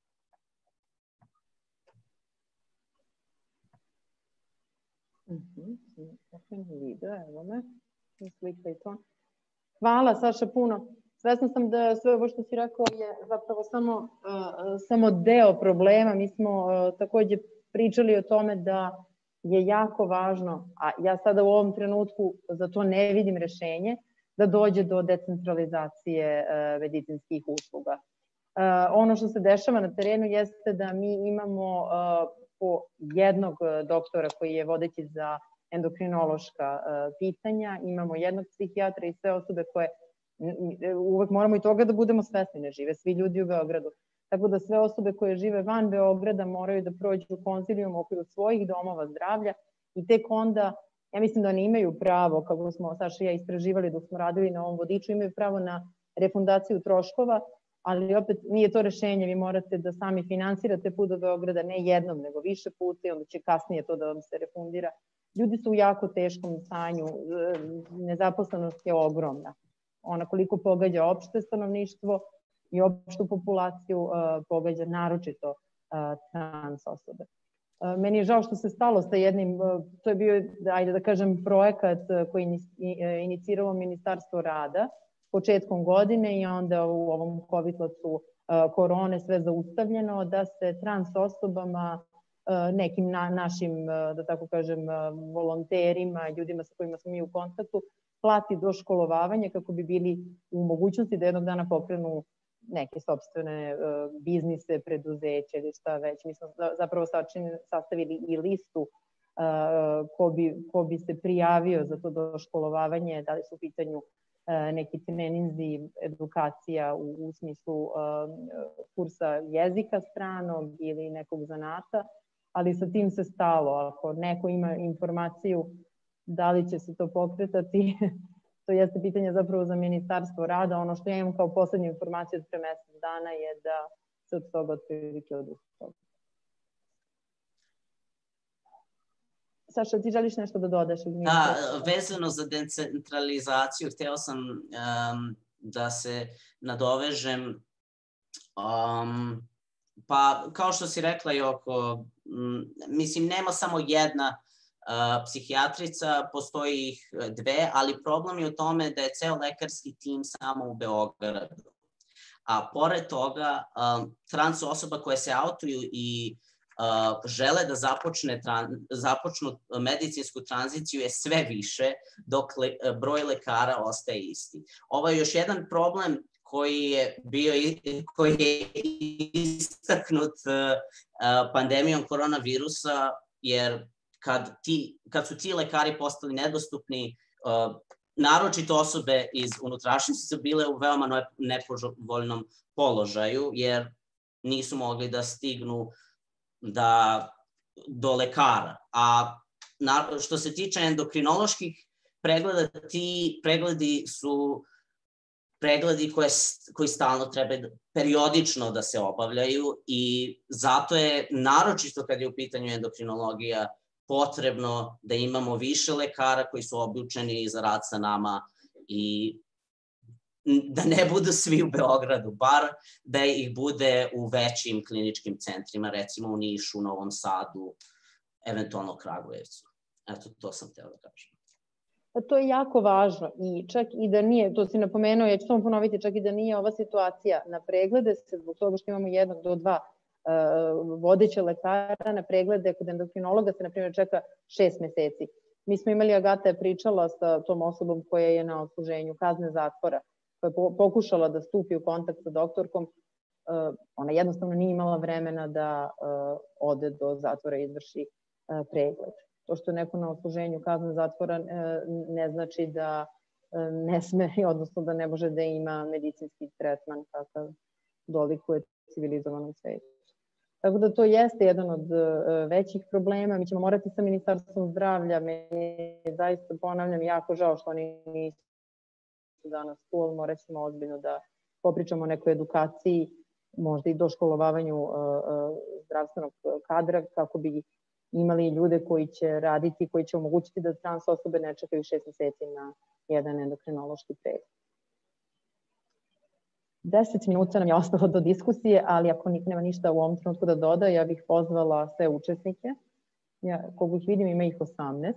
Hvala, Saša, puno. Svesna sam da sve ovo što si rekao je zapravo samo deo problema. Mi smo takođe pričali o tome da je jako važno, a ja sada u ovom trenutku za to ne vidim rešenje, da dođe do decentralizacije medicinskih usluga. Ono što se dešava na terenu jeste da mi imamo po jednog doktora koji je vodeći za endokrinološka pitanja, imamo jednog psihijatra i sve osobe koje, uvek moramo i toga da budemo svesni, ne žive svi ljudi u Beogradu. Tako da sve osobe koje žive van Beograda moraju da prođu konzilijum u okviru svojih domova zdravlja i tek onda, ja mislim da oni imaju pravo, kako smo Saša i ja istraživali dok smo radili na ovom vodiču, imaju pravo na refundaciju troškova, ali opet nije to rešenje, vi morate da sami finansirate put do Beograda, ne jednom, nego više puta i onda će kasnije to da vam se refundira. Ljudi su u jako teškom stanju, nezaposlenost je ogromna. Ona koliko pogađa opšte stanovništvo i opštu populaciju, pogađa naročito trans osobe. Meni je žao što se stalo sa jednim, to je bio, ajde da kažem, projekat koji je iniciralo Ministarstvo rada početkom godine i onda u ovom COVID-u korone sve zaustavljeno, da se trans osobama, nekim našim, da tako kažem, volonterima, ljudima sa kojima smo mi u kontaktu, plati doškolovavanje kako bi bili u mogućnosti da jednog dana pokrenu neke sopstvene biznise, preduzeće ili šta već. Mi smo zapravo sastavili i listu ko bi se prijavio za to doškolovavanje, da li su u pitanju neki treninzi, edukacija u smislu kursa jezika stranog ili nekog zanata, ali sa tim se stalo. Ako neko ima informaciju da li će se to pokretati, to jeste pitanje zapravo za Ministarstvo rada. Ono što ja imam kao poslednju informaciju od pre mesec dana je da se od toga otprilike odustalo. Saša, ti želiš nešto da dodaš? Da, vezano za decentralizaciju, hteo sam da se nadovežem. Pa, kao što si rekla, Joko, mislim, nema samo jedna psihijatrica, postoji ih dve, ali problem je u tome da je ceo lekarski tim samo u Beogradu. A pored toga, trans osoba koje se autuju i žele da započnu medicinsku tranziciju je sve više, dok broj lekara ostaje isti. Ovo je još jedan problem koji je istaknut pandemijom koronavirusa, jer kad su ti lekari postali nedostupni, naročito osobe iz unutrašnjosti su bile u veoma nepovoljnom položaju, jer nisu mogli da stignu do lekara. A što se tiče endokrinoloških pregleda, ti pregledi su pregledi koji stalno treba periodično da se obavljaju i zato je, naročito kad je u pitanju endokrinologija, potrebno da imamo više lekara koji su obučeni za rad sa nama i da ne budu svi u Beogradu, bar da ih bude u većim kliničkim centrima, recimo u Nišu, Novom Sadu, eventualno u Kragujevcu. Eto, to sam htela da kažem. To je jako važno i čak i da nije, to si napomenuo, ja ću samo ponoviti, čak i da nije ova situacija na preglede se zbog toga što imamo 1 do 2 vodeće lekara na preglede kod endokrinologa se na primjer čeka 6 meseci. Mi smo imali, Agata je pričala sa tom osobom koja je na odsluženju kazne zatvora, koja je pokušala da stupi u kontakt sa doktorkom, ona jednostavno nije imala vremena da ode do zatvora i izvrši pregled. To što je neko na odsluženju kazne zatvora ne znači da ne sme, odnosno da ne može da ima medicinski tretman kakav dolikuje civilizovanom svetu. Tako da to jeste jedan od većih problema. Mi ćemo morati sa Ministarstvom zdravlja, meni zaista ponavljam, jako žao što oni nisu danas tu, ali morat ćemo ozbiljno da popričamo o nekoj edukaciji, možda i doškolovavanju zdravstvenog kadra, kako bi imali ljude koji će raditi, koji će omogućiti da trans osobe ne čekaju 6 meseci na jedan endokrinološki pregled. 10 minuta nam je ostalo do diskusije, ali ako niko nema ništa u ovom trenutku da doda, ja bih pozvala sve učesnike. Koliko ih vidim, ima ih 18.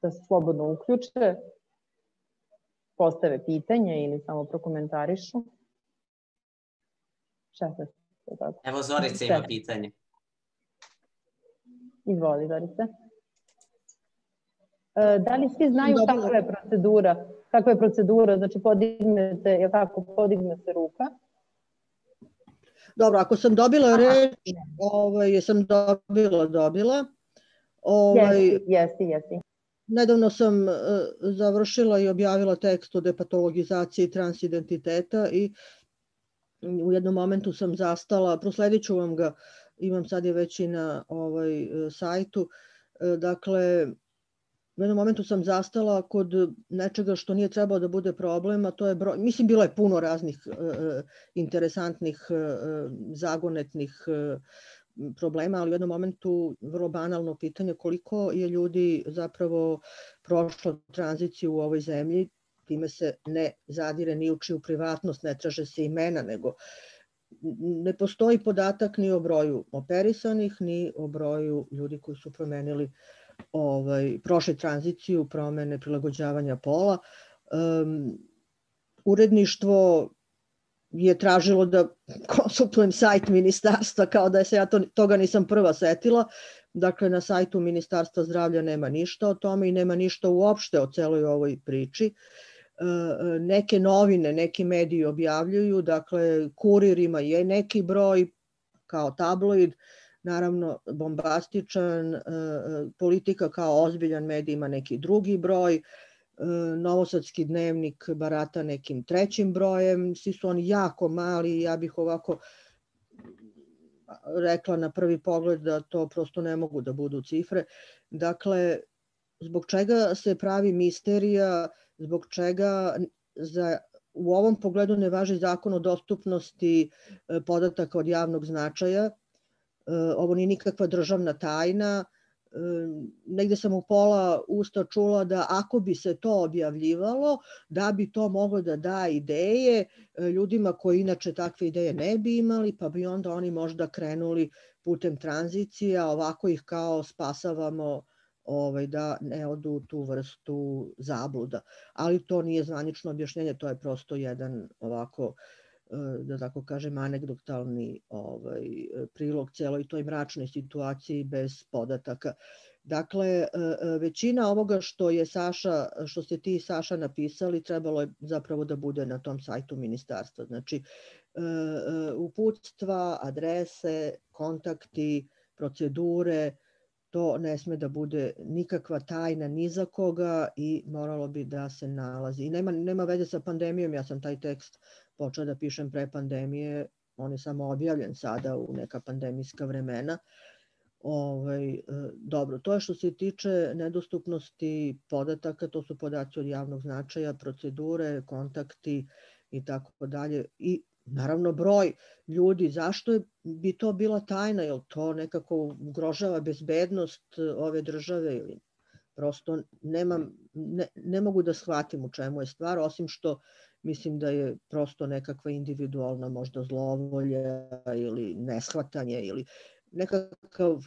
Da se slobodno uključe, postave pitanje ili samo prokomentarišu. 16. Evo Zorica ima pitanje. Izvoli, Zorice. Da li svi znaju kakva je procedura? Kakva je procedura? Znači, podigne se ruka. Dobro, ako sam dobila reč, jesam dobila. Jesi. Nedavno sam završila i objavila tekst o depatologizaciji transidentiteta i u jednom momentu sam zastala, prosledit ću vam ga, imam sad je već i na sajtu, dakle, u jednom momentu sam zastala kod nečega što nije trebalo da bude problem, a to je broj, mislim, bilo je puno raznih interesantnih, zagonetnih problema, ali u jednom momentu vrlo banalno pitanje koliko je ljudi zapravo prošlo tranziciju u ovoj zemlji, time se ne zadire ni u čiju privatnost, ne traže se imena, nego ne postoji podatak ni o broju operisanih, ni o broju ljudi koji su promenili prošli tranziciju, promene, prilagođavanja pola. Uredništvo je tražilo da konsultujem sajt ministarstva, kao da se ja toga nisam prva setila. Dakle, na sajtu Ministarstva zdravlja nema ništa o tome i nema ništa uopšte o celoj ovoj priči. Neke novine, neki mediji objavljuju, dakle, Kurir ima je neki broj kao tabloid, naravno bombastičan, Politika kao ozbiljan medij ima neki drugi broj, Novosadski dnevnik barata nekim trećim brojem, svi su oni jako mali, ja bih ovako rekla na prvi pogled da to prosto ne mogu da budu cifre. Dakle, zbog čega se pravi misterija, zbog čega u ovom pogledu ne važi zakon o dostupnosti podataka od javnog značaja. Ovo nije nikakva državna tajna. Negde sam u pola usta čula da ako bi se to objavljivalo, da bi to moglo da da ideje ljudima koji inače takve ideje ne bi imali, pa bi onda oni možda krenuli putem tranzicije, a ovako ih kao spasavamo da ne odu u tu vrstu zabluda. Ali to nije zvanično objašnjenje, to je prosto jedan ovako, da tako kažem, anegdotalni prilog celoj toj mračnoj situaciji bez podataka. Dakle, većina ovoga što ste ti, Saša, napisali, trebalo je zapravo da bude na tom sajtu ministarstva. Znači, uputstva, adrese, kontakti, procedure, to ne sme da bude nikakva tajna ni za koga i moralo bi da se nalazi. I nema veze sa pandemijom, ja sam taj tekst počela da pišem pre pandemije, on je samo objavljen sada u neka pandemijska vremena. Dobro, to je što se tiče nedostupnosti podataka, to su podaci od javnog značaja, procedure, kontakti i tako dalje. I naravno broj ljudi, zašto bi to bila tajna, jer to nekako ugrožava bezbednost ove države ili prosto ne mogu da shvatim u čemu je stvar, osim što mislim da je prosto nekakva individualna možda zlovolja ili neshvatanje ili nekakav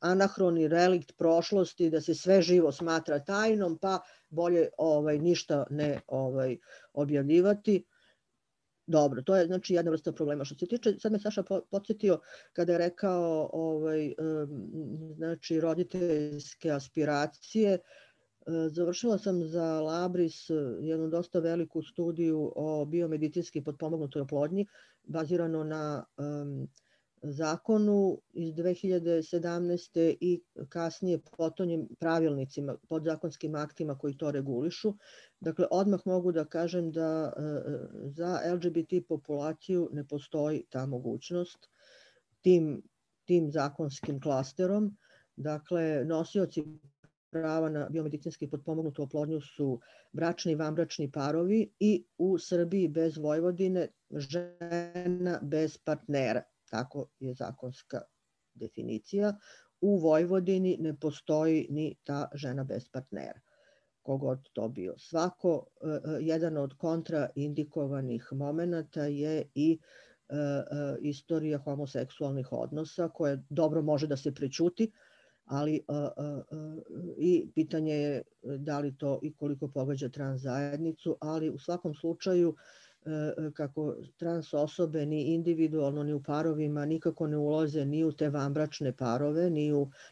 anahroni relikt prošlosti, da se sve živo smatra tajnom, pa bolje ništa ne objavljivati. Dobro, to je znači jedna vrsta problema. Što se tiče, sad me Saša podsjetio kada je rekao znači roditeljske aspiracije, završila sam za Labris jednu dosta veliku studiju o biomedicinski potpomognutoj oplodnji, bazirano na zakonu iz 2017. i kasnije potonjim pravilnicima, podzakonskim aktima koji to regulišu. Dakle, odmah mogu da kažem da za LGBT populaciju ne postoji ta mogućnost tim zakonskim klasterom. Dakle, nosioci prava na biomedicinski potpomognutu oplodnju su bračni i vanbračni parovi i u Srbiji bez Vojvodine žena bez partnera. Tako je zakonska definicija. U Vojvodini ne postoji ni ta žena bez partnera, kogod to bio. Jedan od kontraindikovanih momenta je i istorija homoseksualnih odnosa, koja dobro može da se prećuti, ali i pitanje je da li to i koliko pogađa trans zajednicu, ali u svakom slučaju kako trans osobe ni individualno ni u parovima nikako ne ulaze ni u te vanbračne parove,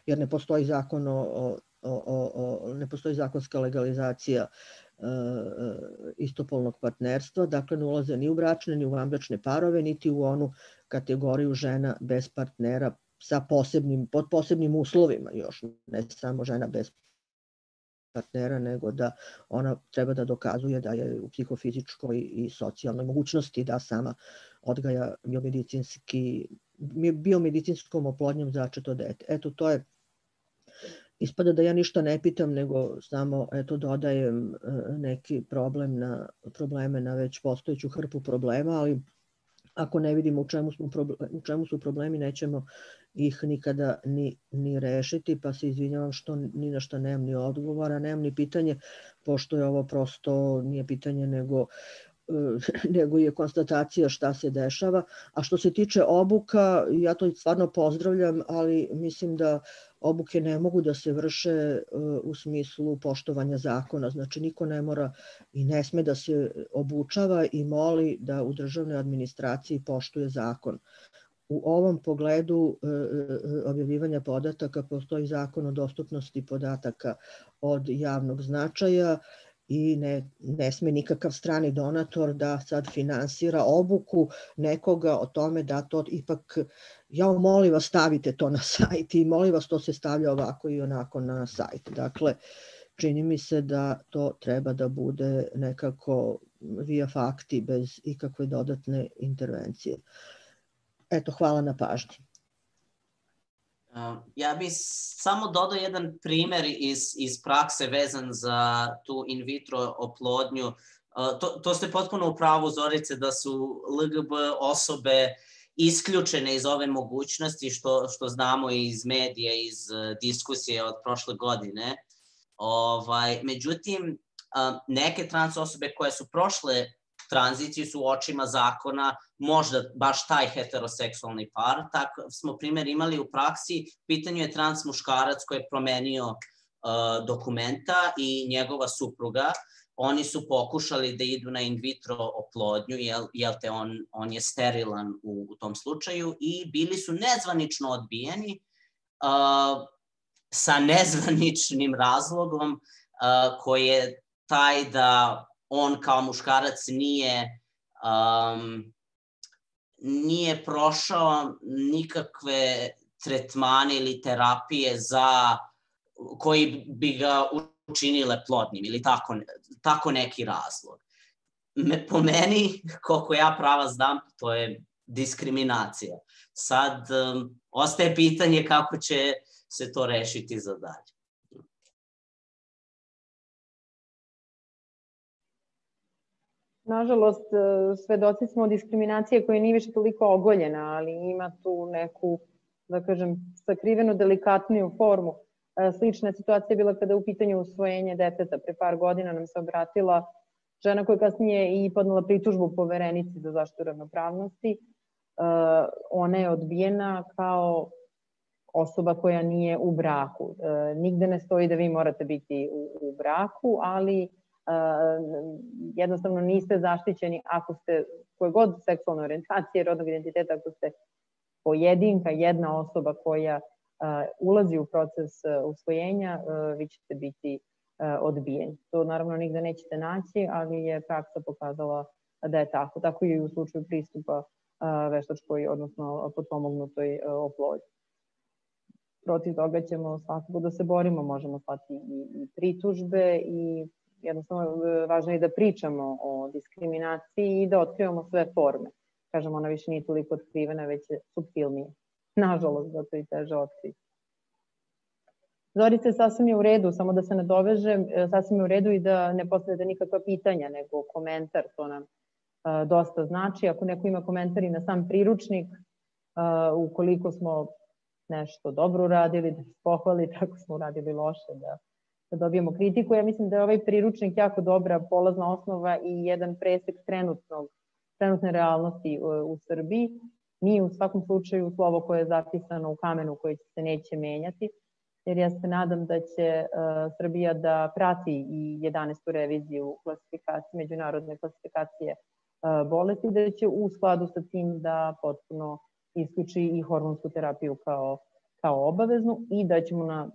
jer ne postoji zakon ne postoji zakonska legalizacija istopolnog partnerstva, dakle ne ulaze ni u bračne ni u vanbračne parove, niti u onu kategoriju žena bez partnera pod posebnim uslovima, još ne samo žena bez partnera, nego da ona treba da dokazuje da je u psihofizičkoj i socijalnoj mogućnosti da sama odgaja biomedicinskom oplodnjom začeto dete. Eto, to je, ispada da ja ništa ne pitam, nego samo dodajem neki probleme na već postojeću hrpu problema, ali ako ne vidimo u čemu su problemi, nećemo ih nikada ni rešiti, pa se izvinjavam što ni na šta nemam ni odgovora, nemam ni pitanje, pošto je ovo prosto nije pitanje nego je konstatacija šta se dešava. A što se tiče obuka, ja to stvarno pozdravljam, ali mislim da obuke ne mogu da se vrše u smislu poštovanja zakona. Znači, niko ne mora i ne sme da se obučava i moli da u državnoj administraciji poštuje zakon. U ovom pogledu objavljivanja podataka postoji zakon o dostupnosti podataka od javnog značaja i ne sme nikakav strani donator da sad finansira obuku nekoga o tome da to ipak, ja molim vas stavite to na sajt i molim vas to se stavlja ovako i onako na sajt. Dakle, čini mi se da to treba da bude nekako via fakti bez ikakve dodatne intervencije. Eto, hvala na pažnji. Ja bih samo dodao jedan primer iz prakse vezan za tu in vitro oplodnju. To ste potpuno u pravu, Zorice, da su LGB osobe isključene iz ove mogućnosti, što znamo iz medija, iz diskusije od prošle godine. Međutim, neke trans osobe koje su prošle tranziciju su u očima zakona možda baš taj heteroseksualni par. Tako smo primjer imali u praksi, pitanju je trans muškarac koji je promenio dokumenta i njegova supruga. Oni su pokušali da idu na in vitro oplodnju, jel te on je sterilan u tom slučaju i bili su nezvanično odbijeni sa nezvaničnim razlogom koji je taj da on kao muškarac nije prošao nikakve tretmane ili terapije koji bi ga učinile plodnim ili tako neki razlog. Po meni, koliko ja prava znam, to je diskriminacija. Sad ostaje pitanje kako će se to rešiti za dalje. Nažalost, svedoci smo diskriminacije koja nije više toliko ogoljena, ali ima tu neku, da kažem, sakrivenu delikatniju formu. Slična situacija je bila kada je u pitanju usvojenje deteta. Pre par godina nam se obratila žena koja kasnije i podnela pritužbu Poverenici za zaštitu ravnopravnosti. Ona je odbijena kao osoba koja nije u braku. Nigde ne stoji da vi morate biti u braku, ali jednostavno niste zaštićeni ako ste koje god seksualne orijentacije, rodnog identiteta, ako ste pojedinka, jedna osoba koja ulazi u proces usvojenja, vi ćete biti odbijeni. To naravno nigde nećete naći, ali je praksa pokazala da je tako. Tako i u slučaju pristupa veštačkoj, odnosno potpomognutoj oplodnji. Protiv toga ćemo svakako da se borimo, možemo slati i pritužbe i jednostavno važno je da pričamo o diskriminaciji i da otkrivamo sve forme. Kažem, ona više nije toliko otkrivena, već je suptilnija. Nažalost, zato i teže otkriti. Zorice, sasvim je u redu, samo da se nadovežem, sasvim je u redu i da ne postavljate nikakva pitanja, nego komentar, to nam dosta znači. Ako neko ima komentar i na sam priručnik, ukoliko smo nešto dobro uradili, da se pohvali, tako smo uradili loše, da dobijemo kritiku. Ja mislim da je ovaj priručnik jako dobra polazna osnova i jedan presek trenutne realnosti u Srbiji. Nije u svakom slučaju slovo koje je zapisano u kamenu koje se neće menjati, jer ja se nadam da će Srbija da prati i 11. reviziju klasifikacije, međunarodne klasifikacije bolesti, da će u skladu sa tim da potpuno isključi i hormonsku terapiju kao obaveznu i da ćemo na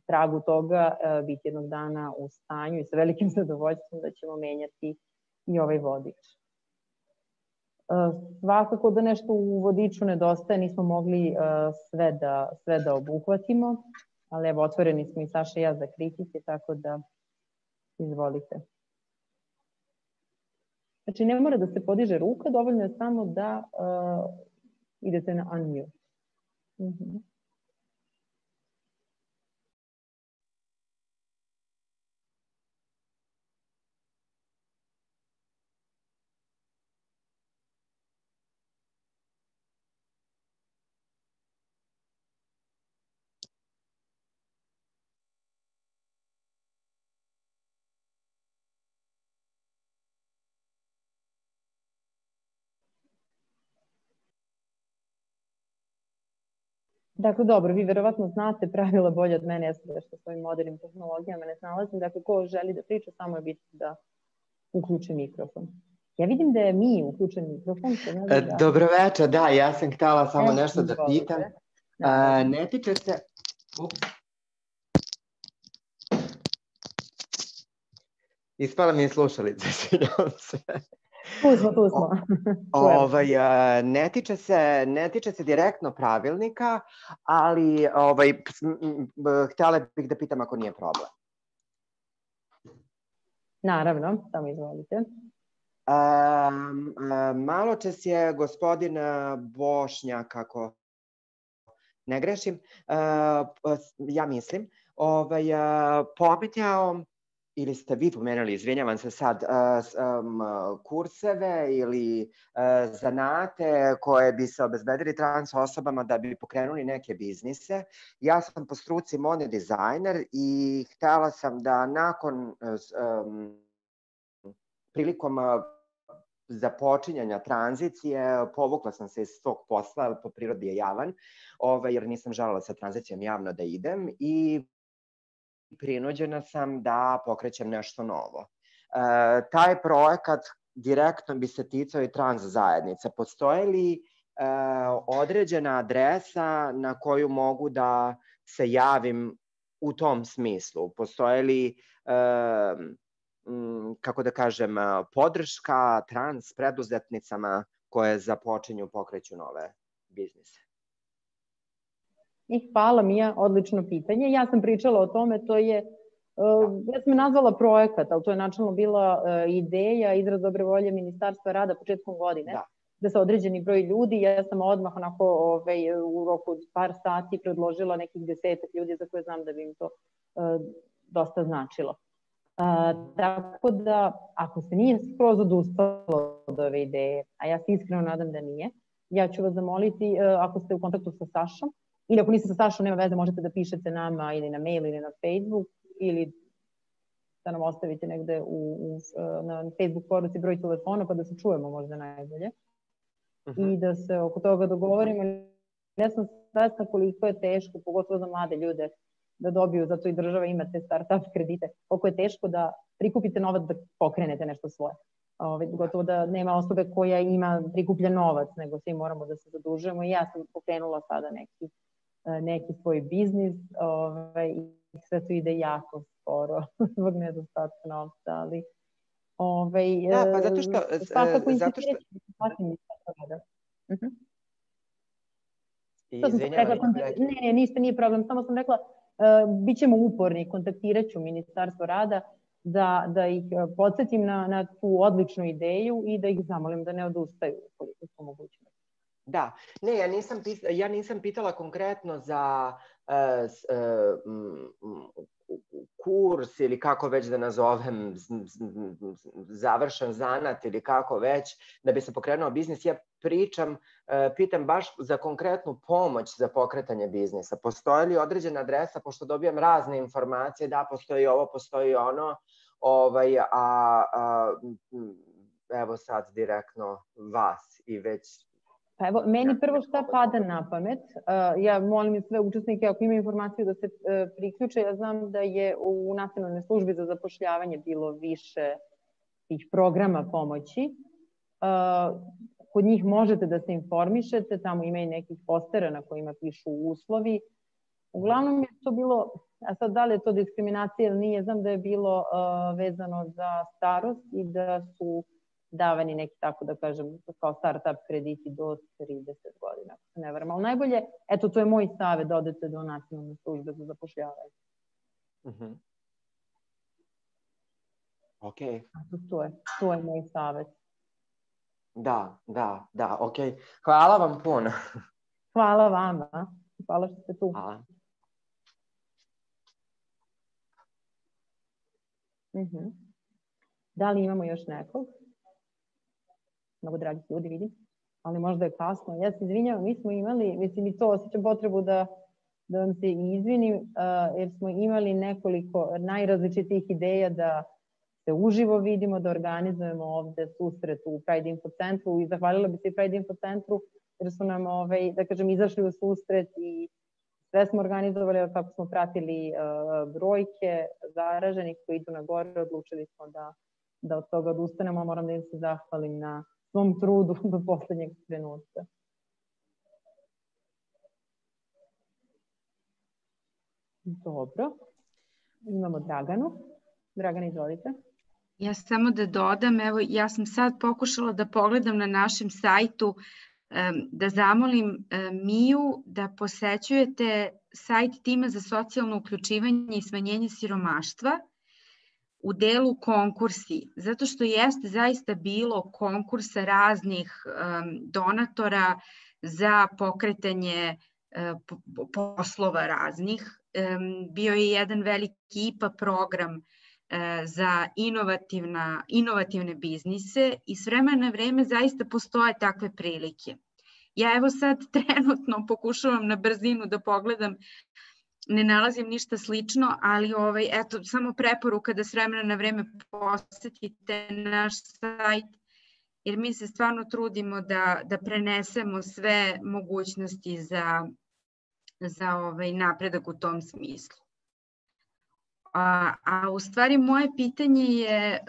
tragu toga biti jednog dana u stanju i sa velikim zadovoljstvom da ćemo menjati i ovaj vodič. Svakako da nešto u vodiču nedostaje, nismo mogli sve da obuhvatimo, ali evo, otvoreni smo i Saša i ja za kritike, tako da izvolite. Znači, ne mora da se podiže ruka, dovoljno je samo da idete na unmute. Dakle, dobro, vi verovatno znate pravila bolje od mene, ja sam nešto svojim modernim tehnologijama ne snalazim, dakle, ko želi da priča, samo je bitno da uključi mikrofon. Ja vidim da je mi uključen mikrofon. Dobro večer, da, ja sam htjela samo nešto da pitam. Ne tiče se... Ispala mi je slušalica, sviđam se. Tu smo. Ne tiče se direktno pravilnika, ali htjela bih da pitam ako nije problem. Naravno, samo izvolite. Malo čas je gospodin Bošnjak, ako ne grešim, ja mislim, pominjao, ili ste vi pomenuli, izvinjavam se sad, kurseve ili zanate koje bi se obezbedili trans osobama da bi pokrenuli neke biznise. Ja sam po struci modni dizajner i htjela sam da nakon prilikom započinjanja tranzicije povukla sam se iz tog posla, po prirodi je javan, jer nisam želela sa tranzicijom javno da idem i prinuđena sam da pokrećem nešto novo. Taj projekat direktno bi se ticao i trans zajednice. Postoje li određena adresa na koju mogu da se javim u tom smislu? Postoje li, kako da kažem, podrška trans preduzetnicama koje započinju, pokreću nove biznise? Hvala Mija, odlično pitanje. Ja sam pričala o tome, ja sam nazvala projekat, ali to je načelno bila ideja, izraz dobre volje Ministarstva rada početkom godine, da se određeni broj ljudi, ja sam odmah onako u roku od par sati predložila nekih 10 ljudi za koje znam da bi im to dosta značilo. Tako da, ako se nije skroz odustalo od ove ideje, a ja se iskreno nadam da nije, ja ću vas zamoliti, ako ste u kontaktu sa Sašom, ili ako niste sa Sašom, nema veze, možete da pišete nama ili na mail ili na Facebook, ili da nam ostavite negde na Facebook poruci broj telefona, pa da se čujemo možda najbolje. I da se oko toga dogovorimo, ja sam svesna koliko je teško, pogotovo za mlade ljude, da dobiju, zato i država ima te start-up kredite, koliko je teško da prikupite novac da pokrenete nešto svoje. Gotovo da nema osobe koja ima prikupljen novac, nego svi moramo da se zadužujemo i ja sam pokrenula sada neki svoj biznis i sve to ide jako sporo zbog nedostatka novca, ali da, pa zato što Ne, ništa nije problem, samo sam rekla bit ćemo uporni, kontaktirat ću Ministarstvo rada da ih podsjetim na tu odličnu ideju i da ih zamolim da ne odustaju koliko su mogućnosti. Da, ne, ja nisam pitala konkretno za kurs ili kako već da nazovem, završen zanat ili kako već, da bi se pokrenuo biznis. Ja pitam baš za konkretnu pomoć za pokretanje biznisa. Postoji li određena adresa, pošto dobijam razne informacije, da postoji ovo, postoji ono, evo sad direktno vas i već... Pa evo, meni prvo šta pada na pamet, ja molim sve učesnike ako imaju informaciju da se priključe, ja znam da je u Nacionalnoj službi za zapošljavanje bilo više tih programa pomoći, kod njih možete da se informišete, tamo ima i nekih postera na kojima pišu uslovi, uglavnom je to bilo, a sad da li je to diskriminacija ili nije, znam da je bilo vezano za starost i da su davani neki, tako da kažem, kao start-up krediti do 30 godina, ako se ne varam. Ali najbolje, eto, to je moj savjet, da odete do Nacionalne službe za zapošljavanje. Ok. To je moj savjet. Da, ok. Hvala vam puno. Hvala vama. Hvala što ste tu. Hvala. Da li imamo još nekog? Mnogo dragih ljudi vidim, ali možda je kasno. Ja se izvinjavam, mi smo imali, mislim i to osjećam potrebu da vam se izvinim, jer smo imali nekoliko najrazličitijih ideja da se uživo vidimo, da organizujemo ovde susret u Pride Info centru i zahvalila bi se i Pride Info centru jer su nam, da kažem, izašli u susret i sve smo organizovali kako smo pratili brojke zaraženih koji idu na gore, odlučili smo da od toga odustanemo, moram da im se zahvalim na svom trudu do poslednjeg trenutka. Dobro. Imamo Draganu. Dragana, izvolite. Ja samo da dodam, evo, ja sam sad pokušala da pogledam na našem sajtu, da zamolim Miju da posećujete sajt Tima za socijalno uključivanje i smanjenje siromaštva u delu konkursi, zato što jeste zaista bilo konkursa raznih donatora za pokretanje poslova raznih. Bio je jedan veliki IPA program za inovativne biznise i s vremena na vreme zaista postoje takve prilike. Ja evo sad trenutno pokušavam na brzinu da pogledam, ne nalazim ništa slično, ali eto, samo preporuka da s vremena na vreme posetite naš sajt, jer mi se stvarno trudimo da prenesemo sve mogućnosti za napredak u tom smislu. A u stvari moje pitanje je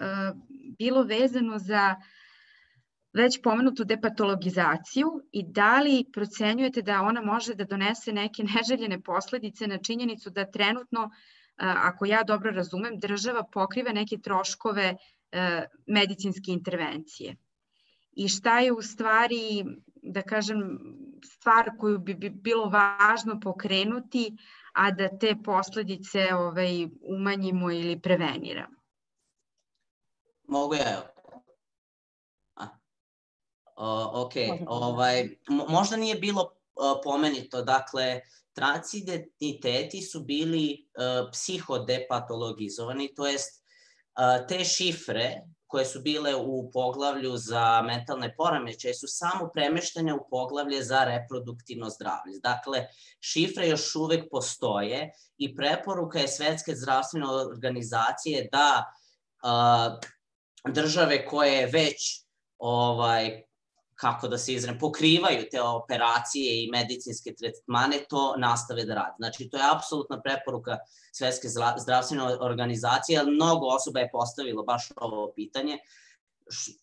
bilo vezano za već pomenutu depatologizaciju i da li procenjujete da ona može da donese neke neželjene posledice na činjenicu da trenutno, ako ja dobro razumem, država pokriva neke troškove medicinske intervencije. I šta je u stvari, da kažem, stvar koju bi bilo važno pokrenuti, a da te posledice umanjimo ili preveniramo? Mogu ja? Ok, možda nije bilo pomenuto, dakle, transidentiteti su bili psihodepatologizovani, to jest te šifre koje su bile u poglavlju za mentalne poremećaje su samo premeštene u poglavlje za reproduktivno zdravlje. Dakle, šifre još uvek postoje i preporuka je Svetske zdravstvene organizacije da države koje već kako da se izrazim, pokrivaju te operacije i medicinske tretmane, to nastave da rade. Znači, to je apsolutna preporuka Svetske zdravstvene organizacije, ali mnogo osoba je postavilo baš ovo pitanje,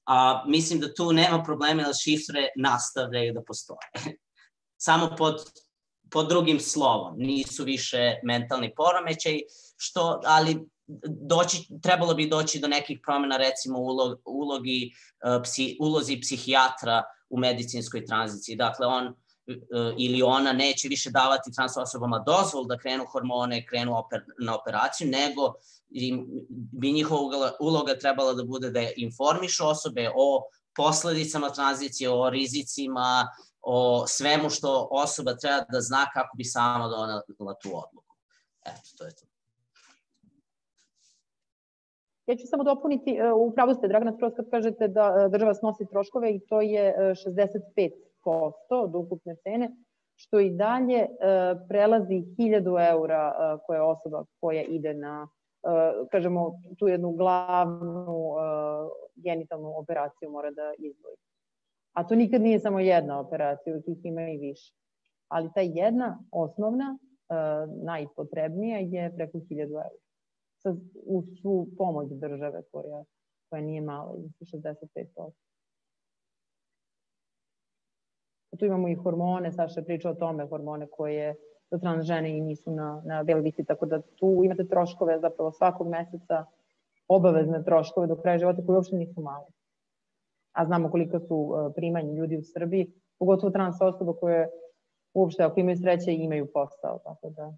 a mislim da tu nema problema, jer šifre nastavljaju da postoje. Samo pod drugim slovom, nisu više mentalni poremećaj, ali trebalo bi doći do nekih promjena, recimo ulozi psihijatra u medicinskoj tranziciji. Dakle, on ili ona neće više davati trans osobama dozvolu da krenu hormone, krenu na operaciju, nego bi njihova uloga trebala da bude da informišu osobe o posledicama tranzicije, o rizicima, o svemu što osoba treba da zna kako bi sama donela tu odluku. Eto, to je to. Ja ću samo dopuniti, upravo ste, Dragana, skroz kad kažete da država snosi troškove i to je 65% od ukupne cene, što i dalje prelazi 1000 eura koja osoba koja ide na, kažemo, tu jednu glavnu genitalnu operaciju mora da izdvoji. A to nikad nije samo jedna operacija, ih ima i više. Ali ta jedna osnovna, najpotrebnija je preko 1000 eura. U svu pomoć države koja nije mala, 65%. Tu imamo i hormone, Saša priča o tome, hormone koje za trans žene i nisu na beloj listi, tako da tu imate troškove zapravo svakog meseca, obavezne troškove do kraja života koji uopšte nisu mali. A znamo koliko su primanja ljudi u Srbiji, pogotovo trans osoba koje uopšte ako imaju sreće imaju posao, tako da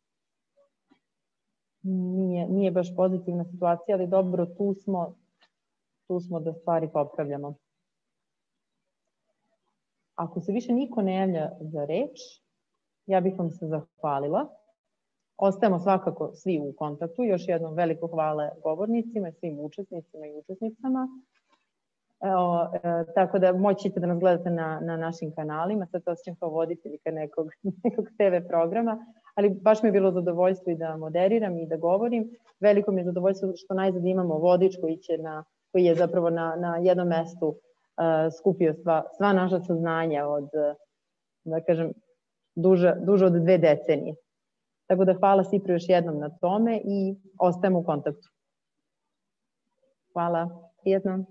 nije baš pozitivna situacija, ali dobro, tu smo da stvari popravljamo. Ako se više niko ne javlja za reč, ja bih vam se zahvalila. Ostajemo svakako svi u kontaktu. Još jednom veliko hvala govornicima, svim učesnicima i učesnicama. Tako da moćete da nas gledate na našim kanalima. Sad to osjećam kao voditeljka nekog TV programa, ali baš mi je bilo zadovoljstvo i da moderiram i da govorim. Veliko mi je zadovoljstvo što najzad imamo vodič koji je zapravo na jednom mestu skupio sva naša saznanja od, da kažem, duže od 2 decenije. Tako da hvala Sipru još jednom na tome i ostajemo u kontaktu. Hvala, prijetno.